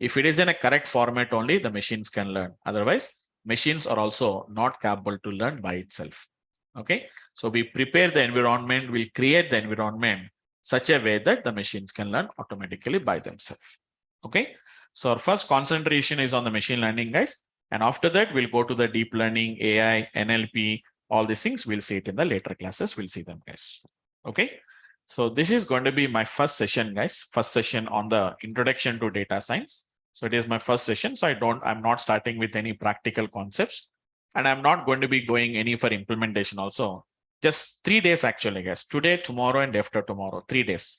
If it is in a correct format only, the machines can learn. Otherwise, machines are also not capable to learn by itself. Okay. So we prepare the environment, we create the environment such a way that the machines can learn automatically by themselves. Okay. So our first concentration is on the machine learning, guys. And after that, we'll go to the deep learning, AI, NLP, all these things. We'll see it in the later classes. We'll see them, guys. Okay. So this is going to be my first session, guys. First session on the introduction to data science. So it is my first session. So I'm not starting with any practical concepts, and I'm not going to be going any for implementation also. Just 3 days actually, guys. Today, tomorrow, and after tomorrow, 3 days.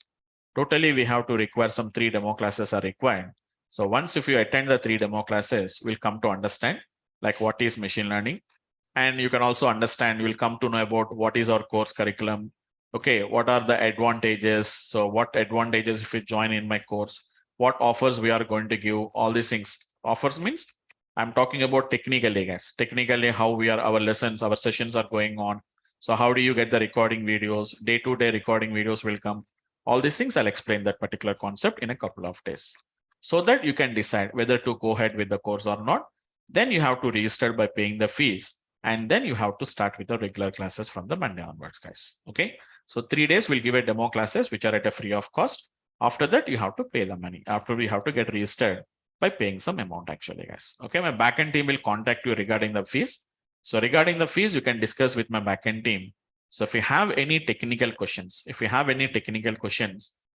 Totally, we have to require some 3 demo classes are required. So once if you attend the 3 demo classes, we'll come to understand like what is machine learning. And you can also understand, you'll come to know about what is our course curriculum. Okay, what are the advantages? So what advantages if you join in my course? what offers we are going to give, all these things. Offers means I'm talking about technically, guys. Technically, how our lessons, our sessions are going on. So how do you get the recording videos? Day-to-day recording videos will come. All these things, I'll explain that particular concept in a couple of days so that you can decide whether to go ahead with the course or not. Then you have to register by paying the fees. And then you have to start with the regular classes from the Monday onwards, guys. Okay. So 3 days we'll give a demo classes, which are at a free of cost. After that, you have to pay the money. After we have to get registered by paying some amount actually, guys. Okay. My backend team will contact you regarding the fees. So regarding the fees, you can discuss with my backend team. So if you have any technical questions,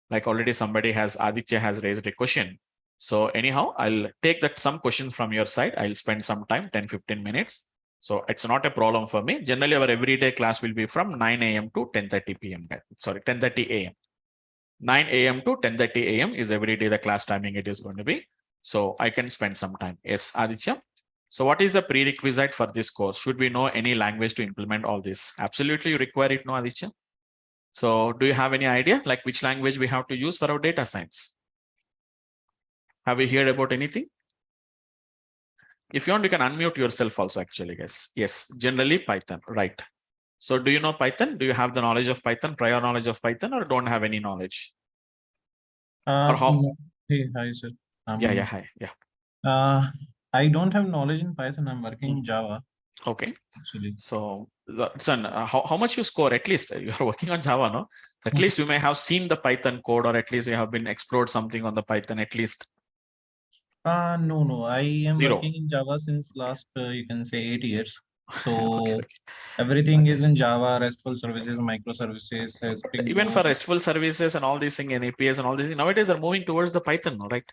like already somebody Aditya has raised a question. So anyhow, I'll take that some questions from your side. I'll spend some time, 10-15 minutes. So it's not a problem for me. Generally, our everyday class will be from 9 a.m. to 10:30 p.m. Sorry, 10:30 a.m. 9 a.m. to 10:30 a.m. is every day the class timing it is going to be. So I can spend some time. Yes, Aditya. So what is the prerequisite for this course? Should we know any language to implement all this? Absolutely, you require it, no, Aditya? So do you have any idea like which language we have to use for our data science? Have you heard about anything? If you want, you can unmute yourself also actually, guys. Yes, generally Python, right? So do you know Python? Do you have the knowledge of Python, prior knowledge of Python, or don't have any knowledge? Or how? No. Hey, hi, sir. Yeah, hi, yeah. I don't have knowledge in Python. I'm working in Java. Okay. Actually. So, son, how much you score? At least you are working on Java, no? At least you may have seen the Python code, or at least you have been explored something on the Python at least. No. I am 0. working in Java since last, you can say 8 years. So Okay. everything is in Java, RESTful services, microservices. Even for RESTful services and all these things and APIs and all these things, nowadays they're moving towards the Python, right?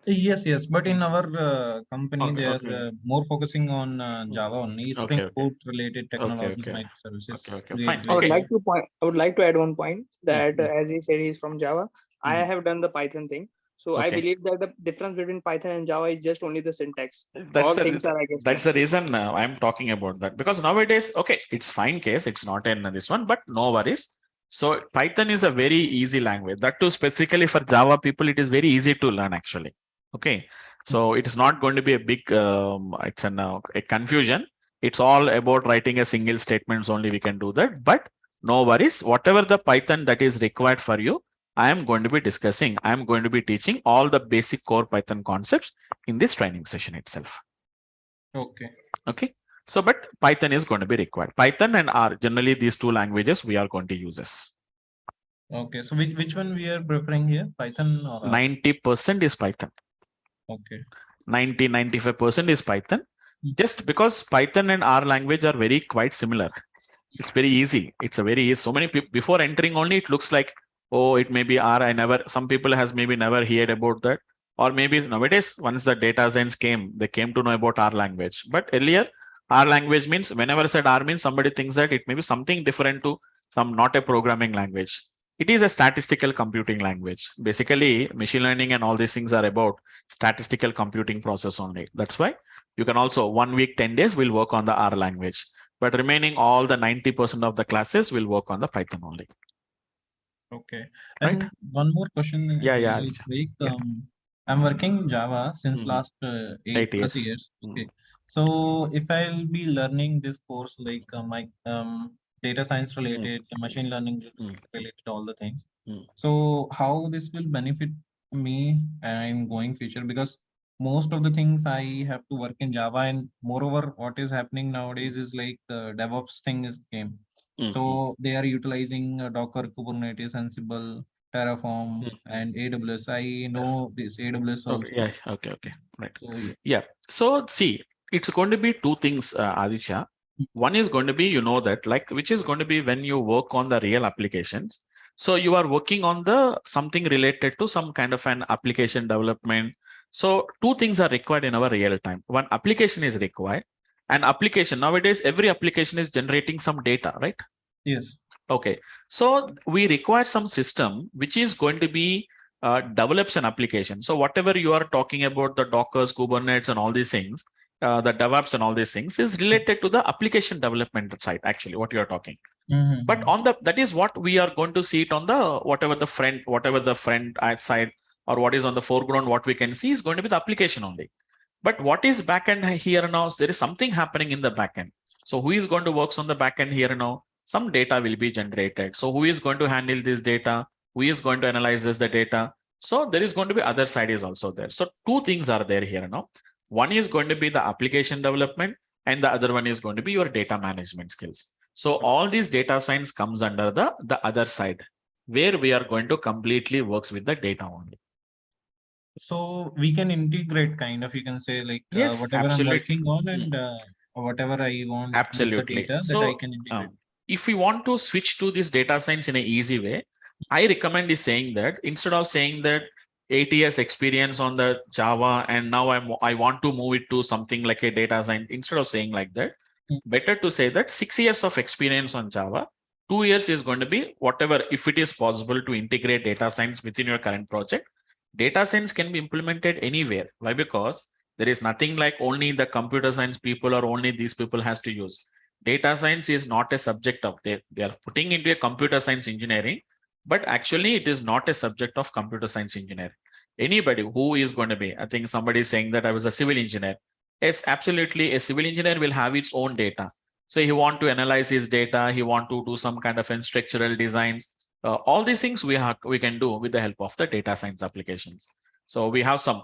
Yes. But in our company, Okay, they are more focusing on Java only. Spring Boot related technologies, microservices. Okay. Fine. I would Okay. like to point. I would like to add one point that as he said, he's from Java. I Mm. have done the Python thing. So I Okay. believe that the difference between Python and Java is just only the syntax. That's All the things are, I guess, that's the reason I'm talking about that, because nowadays, okay, it's fine case, it's not in this one, but no worries. So Python is a very easy language. That too, specifically for Java people, it is very easy to learn actually. Okay, so it is not going to be a big it's a confusion. It's all about writing a single statements only. We can do that, but no worries. Whatever the Python that is required for you, I am going to be discussing. I am going to be teaching all the basic core Python concepts in this training session itself. Okay. So, but Python is going to be required. Python and R, generally these two languages we are going to use this. Okay. So which one we are preferring here? Python or R? 90% is Python. Okay. 90-95% is Python. Just because Python and R language are very quite similar. It's very easy. It's a very easy. So many people before entering only, it looks like, oh, it may be R. Some people has maybe never heard about that. Or maybe nowadays, once the data science came, they came to know about R language. But earlier, R language means whenever I said R means somebody thinks that it may be something different to some not a programming language. It is a statistical computing language. Basically, machine learning and all these things are about statistical computing process only. That's why you can also 1 week, 10 days will work on the R language. But remaining all the 90% of the classes will work on the Python only. Okay. And one more question. Yeah. I'm working in Java since last 8+ years. Okay. So if I'll be learning this course like my data science related, machine learning related, all the things. So how this will benefit me in going future? Because most of the things I have to work in Java, and moreover, what is happening nowadays is like the DevOps thing is came. So they are utilizing Docker, Kubernetes, Ansible, Terraform, and AWS. I know this AWS also. Okay. Right. So, So see, it's going to be two things, Aditya. One is going to be, which is going to be when you work on the real applications. So you are working on the something related to some kind of an application development. So two things are required in our real time. One, application is required. An application nowadays, every application is generating some data, right? Yes. Okay. So we require some system which is going to be develops an application. So whatever you are talking about, the Dockers, Kubernetes, and all these things, the DevOps and all these things is related to the application development side. Actually, what you are talking. But on that is what we are going to see it on the whatever the front side or what is on the foreground, what we can see is going to be the application only. But what is backend here now? There is something happening in the backend. So who is going to work on the backend here now? Some data will be generated. So who is going to handle this data? Who is going to analyze the data? So there is going to be other side is also there. So two things are there here now. One is going to be the application development, and the other one is going to be your data management skills. So all these data science comes under the other side, where we are going to completely works with the data only. So we can integrate kind of, you can say like yes, whatever absolutely. I'm working on and whatever I want absolutely with the data so that I can integrate. If we want to switch to this data science in an easy way, I recommend is saying that instead of saying that 8 years experience on the Java and now I want to move it to something like a data science, instead of saying like that, better to say that 6 years of experience on Java, 2 years is going to be whatever, if it is possible to integrate data science within your current project. Data science can be implemented anywhere. Why? Because there is nothing like only the computer science people or only these people has to use. Data science is not a subject of they are putting into a computer science engineering, but actually it is not a subject of computer science engineering. Anybody who is going to be, I think somebody is saying that I was a civil engineer. Yes, absolutely. A civil engineer will have its own data. So he want to analyze his data. He want to do some kind of structural designs. All these things we can do with the help of the data science applications. So we have some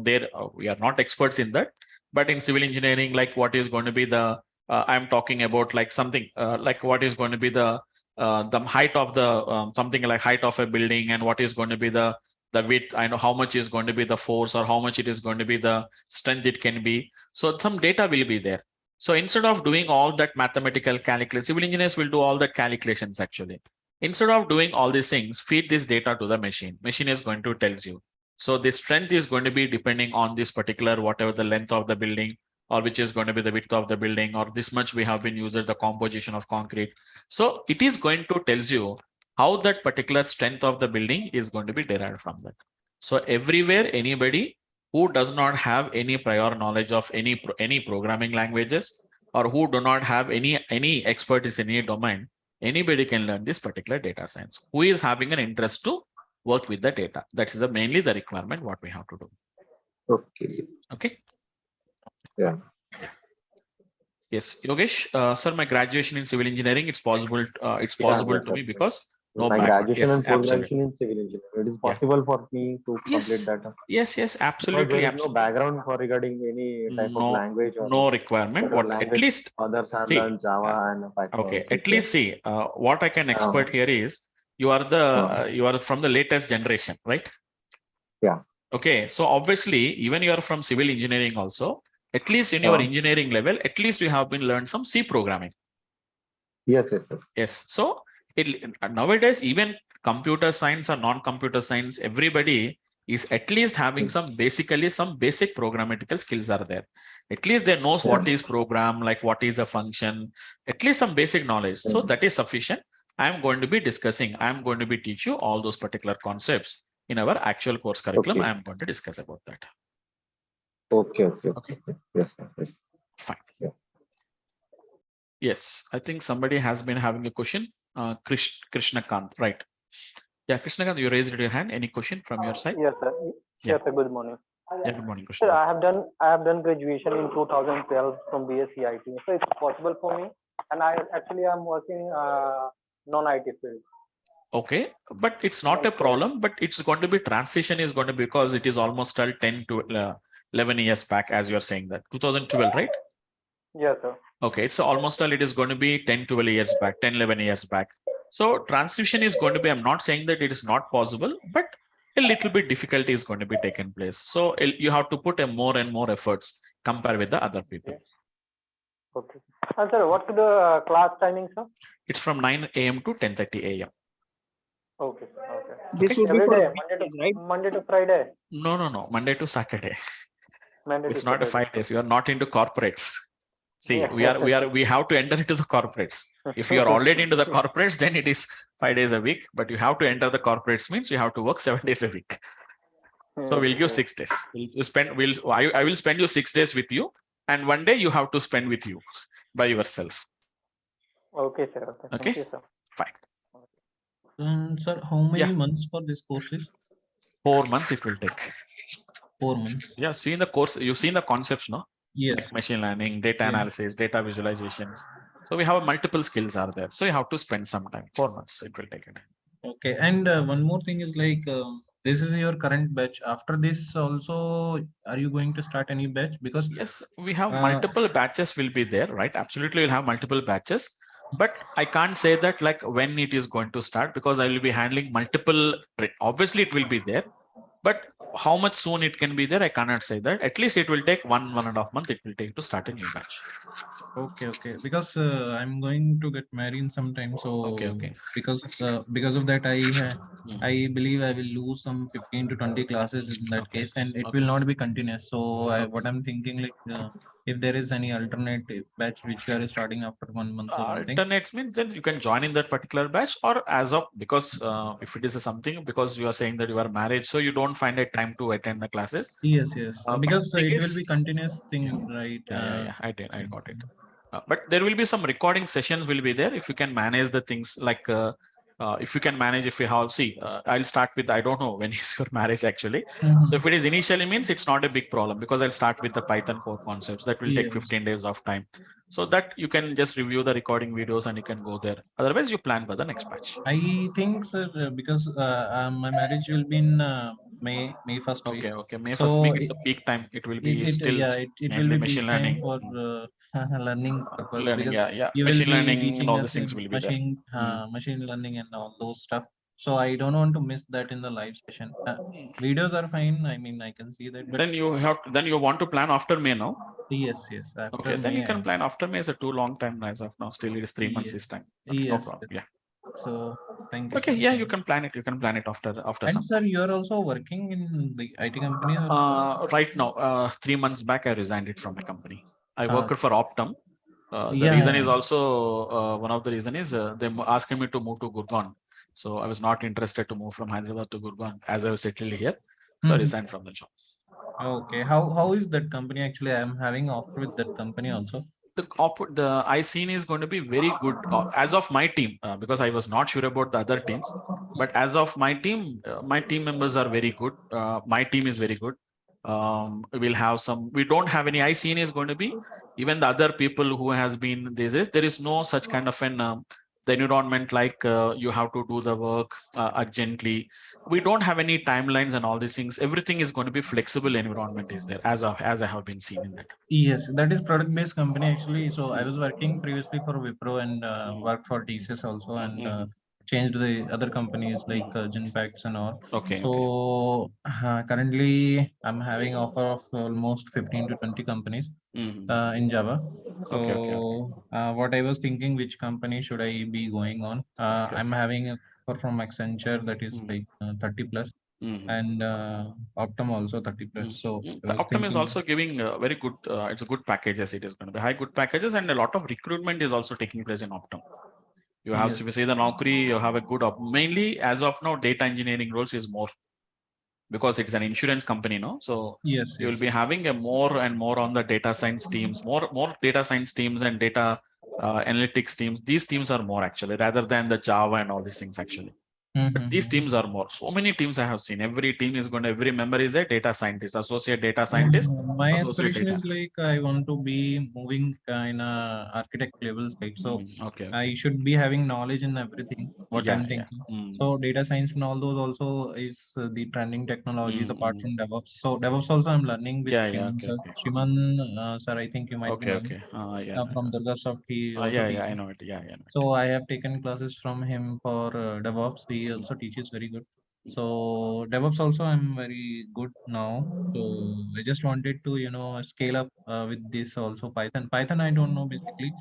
there. We are not experts in that, but in civil engineering, like what is going to be the I'm talking about like something like what is going to be the height of the something like height of a building, and what is going to be the width. I know how much is going to be the force, or how much it is going to be the strength it can be. So some data will be there. So instead of doing all that mathematical calculus, civil engineers will do all that calculations actually. Instead of doing all these things, feed this data to the machine. Machine is going to tells you. So the strength is going to be depending on this particular, whatever the length of the building, or which is going to be the width of the building, or this much we have been used the composition of concrete. So it is going to tells you how that particular strength of the building is going to be derived from that. So everywhere, anybody who does not have any prior knowledge of any programming languages, or who do not have any expertise in any domain, anybody can learn this particular data science, who is having an interest to work with the data. That is mainly the requirement what we have to do. Okay. Yeah. Yes, Yogesh, sir, my graduation in civil engineering, it's possible to me because no my background. graduation Yes, and post-graduation in civil engineering. It is possible for me to complete that. Yes, absolutely. There is no background for regarding any type of language or no requirement. What language, at least others have learned Java and Python. Okay, at least see what I can expert here is you are the you are from the latest generation, right? Yeah. Okay, so obviously even you are from civil engineering also. At least in your engineering level, at least you have been learned some C programming. Yes. So nowadays, even computer science or non-computer science, everybody is at least having some basic programmatical skills are there. At least they knows what is program, like what is a function, at least some basic knowledge. So that is sufficient. I'm going to be discussing, I'm going to be teach you all those particular concepts in our actual course curriculum. I'm going to discuss about that. Okay. Yes, sir. Yes. Fine. Yes, I think somebody has been having a question. Krishna Kant, right? Yeah, Krishna Kant, you raised your hand. Any question from your side? Yes, sir. Yes, sir. Good morning. Yeah, good morning, Krishna. Sir, I have done graduation in 2012 from BSc IT. So it's possible for me, and I'm working non-IT field. Okay, but it's not a problem. But it's going to be transition is going to be because it is almost 10 to 11 years back, as you're saying that 2012, right? Yes, sir. Okay, it's almost it is going to be 10, 12 years back, 10, 11 years back. So transition is going to be, I'm not saying that it is not possible, but a little bit difficulty is going to be taken place. So you have to put more and more efforts compared with the other people. Okay. And sir, what's the class timing, sir? It's from 9 a.m. to 10:30 a.m. Okay. This would be Every day, right? Monday to Friday. No, Monday to Saturday. It's not Saturday. a 5 days. You are not into corporates. See, we have to enter into the corporates. If you are already into the corporates, then it is 5 days a week. But you have to enter the corporates means you have to work 7 days a week. So we'll give 6 days. I will spend you 6 days with you, and 1 day you have to spend with you by yourself. Okay, sir. Okay. Thank you, sir. Fine. Sir, how many months for this course is? 4 months it will take. 4 months. Yeah, see in the course, you've seen the concepts, no? Yes. Like machine learning, data Yeah. analysis, data visualizations. So we have multiple skills are there. So you have to spend some time. 4 months it will take it. Okay. And one more thing is like, this is your current batch. After this also, are you going to start any batch? Because yes, we have multiple batches will be there, right? Absolutely, we'll have multiple batches. But I can't say that like when it is going to start because I will be handling multiple. Obviously, it will be there. But how much soon it can be there, I cannot say that. At least it will take 1.5 month. It will take to start a new batch. Okay. Because I'm going to get married sometime. So Okay. because of that, I believe I will lose some 15 to 20 classes in that case, and it will not be continuous. So what I'm thinking, like, if there is any alternative batch which you are starting after 1 month or something. Alternates means then you can join in that particular batch, or as of, because if it is something, because you are saying that you are married, so you don't find a time to attend the classes. Yes. Because thing it is, will be continuous thing, right? Yeah. I got it. But there will be some recording sessions will be there if you can manage the things like if you can manage, if you have, I'll start with, I don't know when is your marriage actually. So if it is initially means it's not a big problem because I'll start with the Python core concepts that will take 15 days of time. So that you can just review the recording videos and you can go there. Otherwise you plan for the next batch. I think, sir, because my marriage will be in May first week. Okay. May So first week it's a peak time. It will be still it will mainly be machine peak time learning. for learning purpose, Learning, because yeah. you will Machine be learning and teaching all these us things in will be there. machine learning and all those stuff. So I don't want to miss that in the live session. Videos are fine. I mean, I can see that. But Then you want to plan after May now. yes. After Okay, then May, you can plan after May. Is a too long time as of now. Still, it is 3 months this time. Okay, no yes. problem. Yeah. So thank you, Okay. sir. Yeah, you can plan it. You can plan it after And some. sir, you are also working in the IT company, or? Right now, 3 months back, I resigned it from my company. I worked for Optum. The reason is also one of the reason is they asking me to move to Gurgaon. So I was not interested to move from Hyderabad to Gurgaon as I was settled here. So I resigned from the job. Okay. How is that company actually? I'm having offer with that company also. The I seen is going to be very good as of my team because I was not sure about the other teams, but as of my team members are very good. My team is very good. We'll have some. We don't have any. I seen is going to be even the other people who has been there is no such kind of an the environment like you have to do the work urgently. We don't have any timelines and all these things. Everything is going to be flexible environment is there as I have been seen in that. Yes, that is product-based company actually. So I was working previously for Wipro and worked for TCS also, and changed the other companies like Genpacts and all. Okay. So currently I'm having offer of almost 15 to 20 companies in Java. So what I was thinking, which company should I be going on? I'm having a offer from Accenture that is like 30 plus. And Optum also 30 plus. So I The was Optum is thinking. also giving very good. It's a good packages. It is going to be high good packages, and a lot of recruitment is also taking place in Optum. You have, if you say the Naukri, you have a good mainly as of now, data engineering roles is more because it's an insurance company, no? So you will be having a more and more on the data science teams, more data science teams and data analytics teams. These teams are more actually rather than the Java and all these things actually. But these teams are more. So many teams I have seen. Every team is going to, every member is a data scientist, associate data scientist, My associate aspiration data. is like I want to be moving in a architect level side. So I should be having knowledge in everything what I'm thinking. So data science and all those also is the trending technologies apart from DevOps. So DevOps also I'm learning with Shriman sir. Shriman sir, I think you might be knowing. From DURGASOFT, he also teaches. I know it. Yeah. So I have taken classes from him for DevOps. He also teaches very good. So DevOps also I'm very good now. So I just wanted to scale up with this also Python. Python I don't know basically.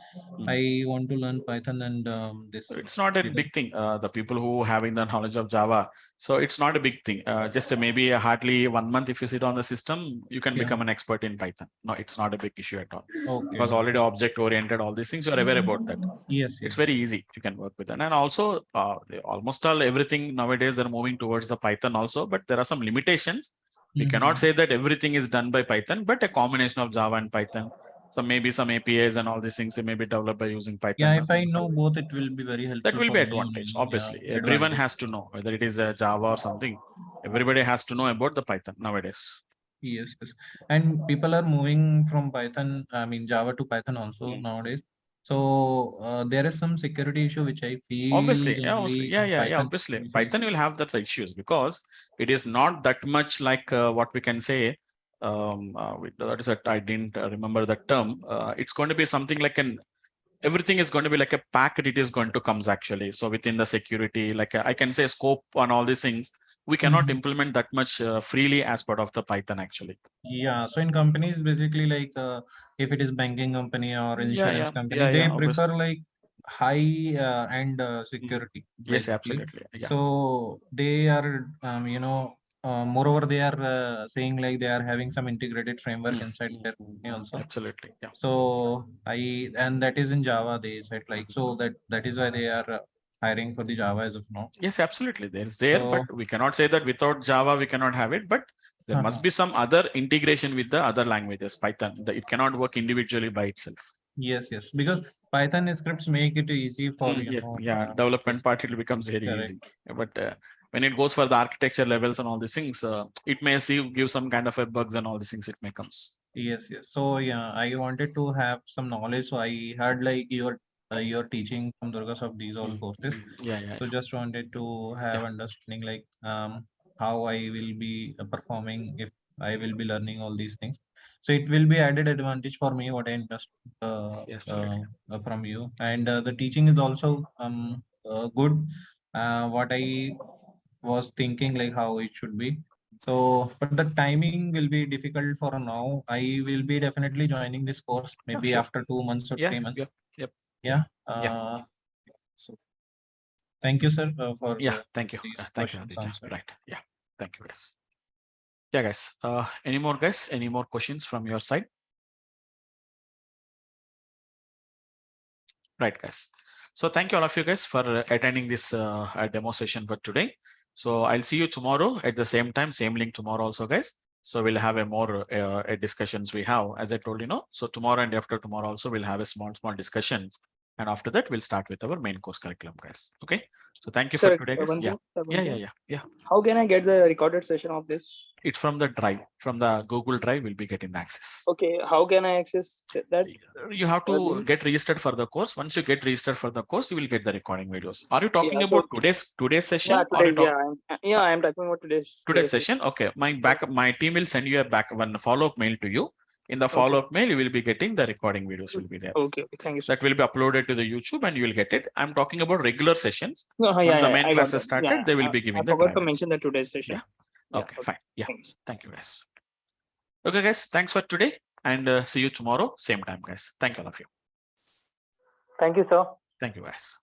I want to learn Python and this. It's not a big thing. The people who having the knowledge of Java, so it's not a big thing. Just maybe hardly 1 month if you sit on the system, you can become an expert in Python. No, it's not a big issue at all. Because already object oriented, all these things you are aware about that. Yes. It's very easy. You can work with that. And also almost all everything nowadays they're moving towards the Python also, but there are some limitations. We cannot say that everything is done by Python, but a combination of Java and Python. So maybe some APIs and all these things they may be developed by using Python. Yeah, if I know both, it will be very helpful. That will be advantage. Obviously, everyone has to know whether it is a Java or something. Everybody has to know about the Python nowadays. Yes, yes. And people are moving from Python, I mean Java to Python also nowadays. So there is some security issue which I feel Obviously, generally Python obviously, will Python face. will have that issues because it is not that much like what we can say. That is I didn't remember that term. It's going to be something like everything is going to be like a packet. It is going to comes actually. So within the security, like I can say scope and all these things, we cannot implement that much freely as part of the Python actually. Yeah, so in companies, basically like if it is banking company or insurance company, they prefer Obviously. like high end security, Yes, basically. absolutely. Yeah. So they are, moreover, they are saying like they are having some integrated framework inside their company also. Absolutely. Yeah. So and that is in Java, they said like, so that is why they are hiring for the Java as of now. Yes, absolutely. There's there, So, but we cannot say that without Java we cannot have it. But there must be some other integration with the other languages. Python, it cannot work individually by itself. Yes, yes, because Python scripts make it easy for development part. It becomes very easy. But when it goes for the architecture levels and all these things, it may give some kind of a bugs and all these things. It may comes. Yes, yes. So yeah, I wanted to have some knowledge. So I heard like your teaching from DURGASOFT these all courses. So just wanted to have understanding like how I will be performing if I will be learning all these things. So it will be added advantage for me what I understand from you, and the teaching is also good. What I was thinking like how it should be. So, but the timing will be difficult for now. I will be definitely joining this course maybe after 2 months or 3 months. Yeah. So thank you, sir, for Thank you. these Thank you, questions Aditya. answered. Right. Yeah. Thank you, guys. Yeah, guys. Any more, guys? Any more questions from your side? Right, guys. So thank you all of you guys for attending this demo session for today. So I'll see you tomorrow at the same time, same link tomorrow also, guys. So we'll have a more discussions we have, as I told you, so tomorrow and after tomorrow also we'll have a small discussions. And after that, we'll start with our main course curriculum, guys. Okay. So thank you for today, guys. Yeah. How can I get the recorded session of this? It's from the drive, from the Google Drive, we'll be getting the access. Okay. How can I access that? You have to get registered for the course. Once you get registered for the course, you will get the recording videos. Are you talking about today's session? Yeah, I'm talking about today's session. Okay. My team will send you one follow-up mail to you. In the follow-up mail, you will be getting the recording videos will be there. Okay. Thank you. That will be uploaded to the YouTube and you will get it. I'm talking about regular sessions. Once the main classes started, they will be giving the. I forgot to mention the today's session. Okay, fine. Yeah. Thank you, guys. Okay, guys. Thanks for today and see you tomorrow, same time, guys. Thank you all of you. Thank you, sir. Thank you, guys.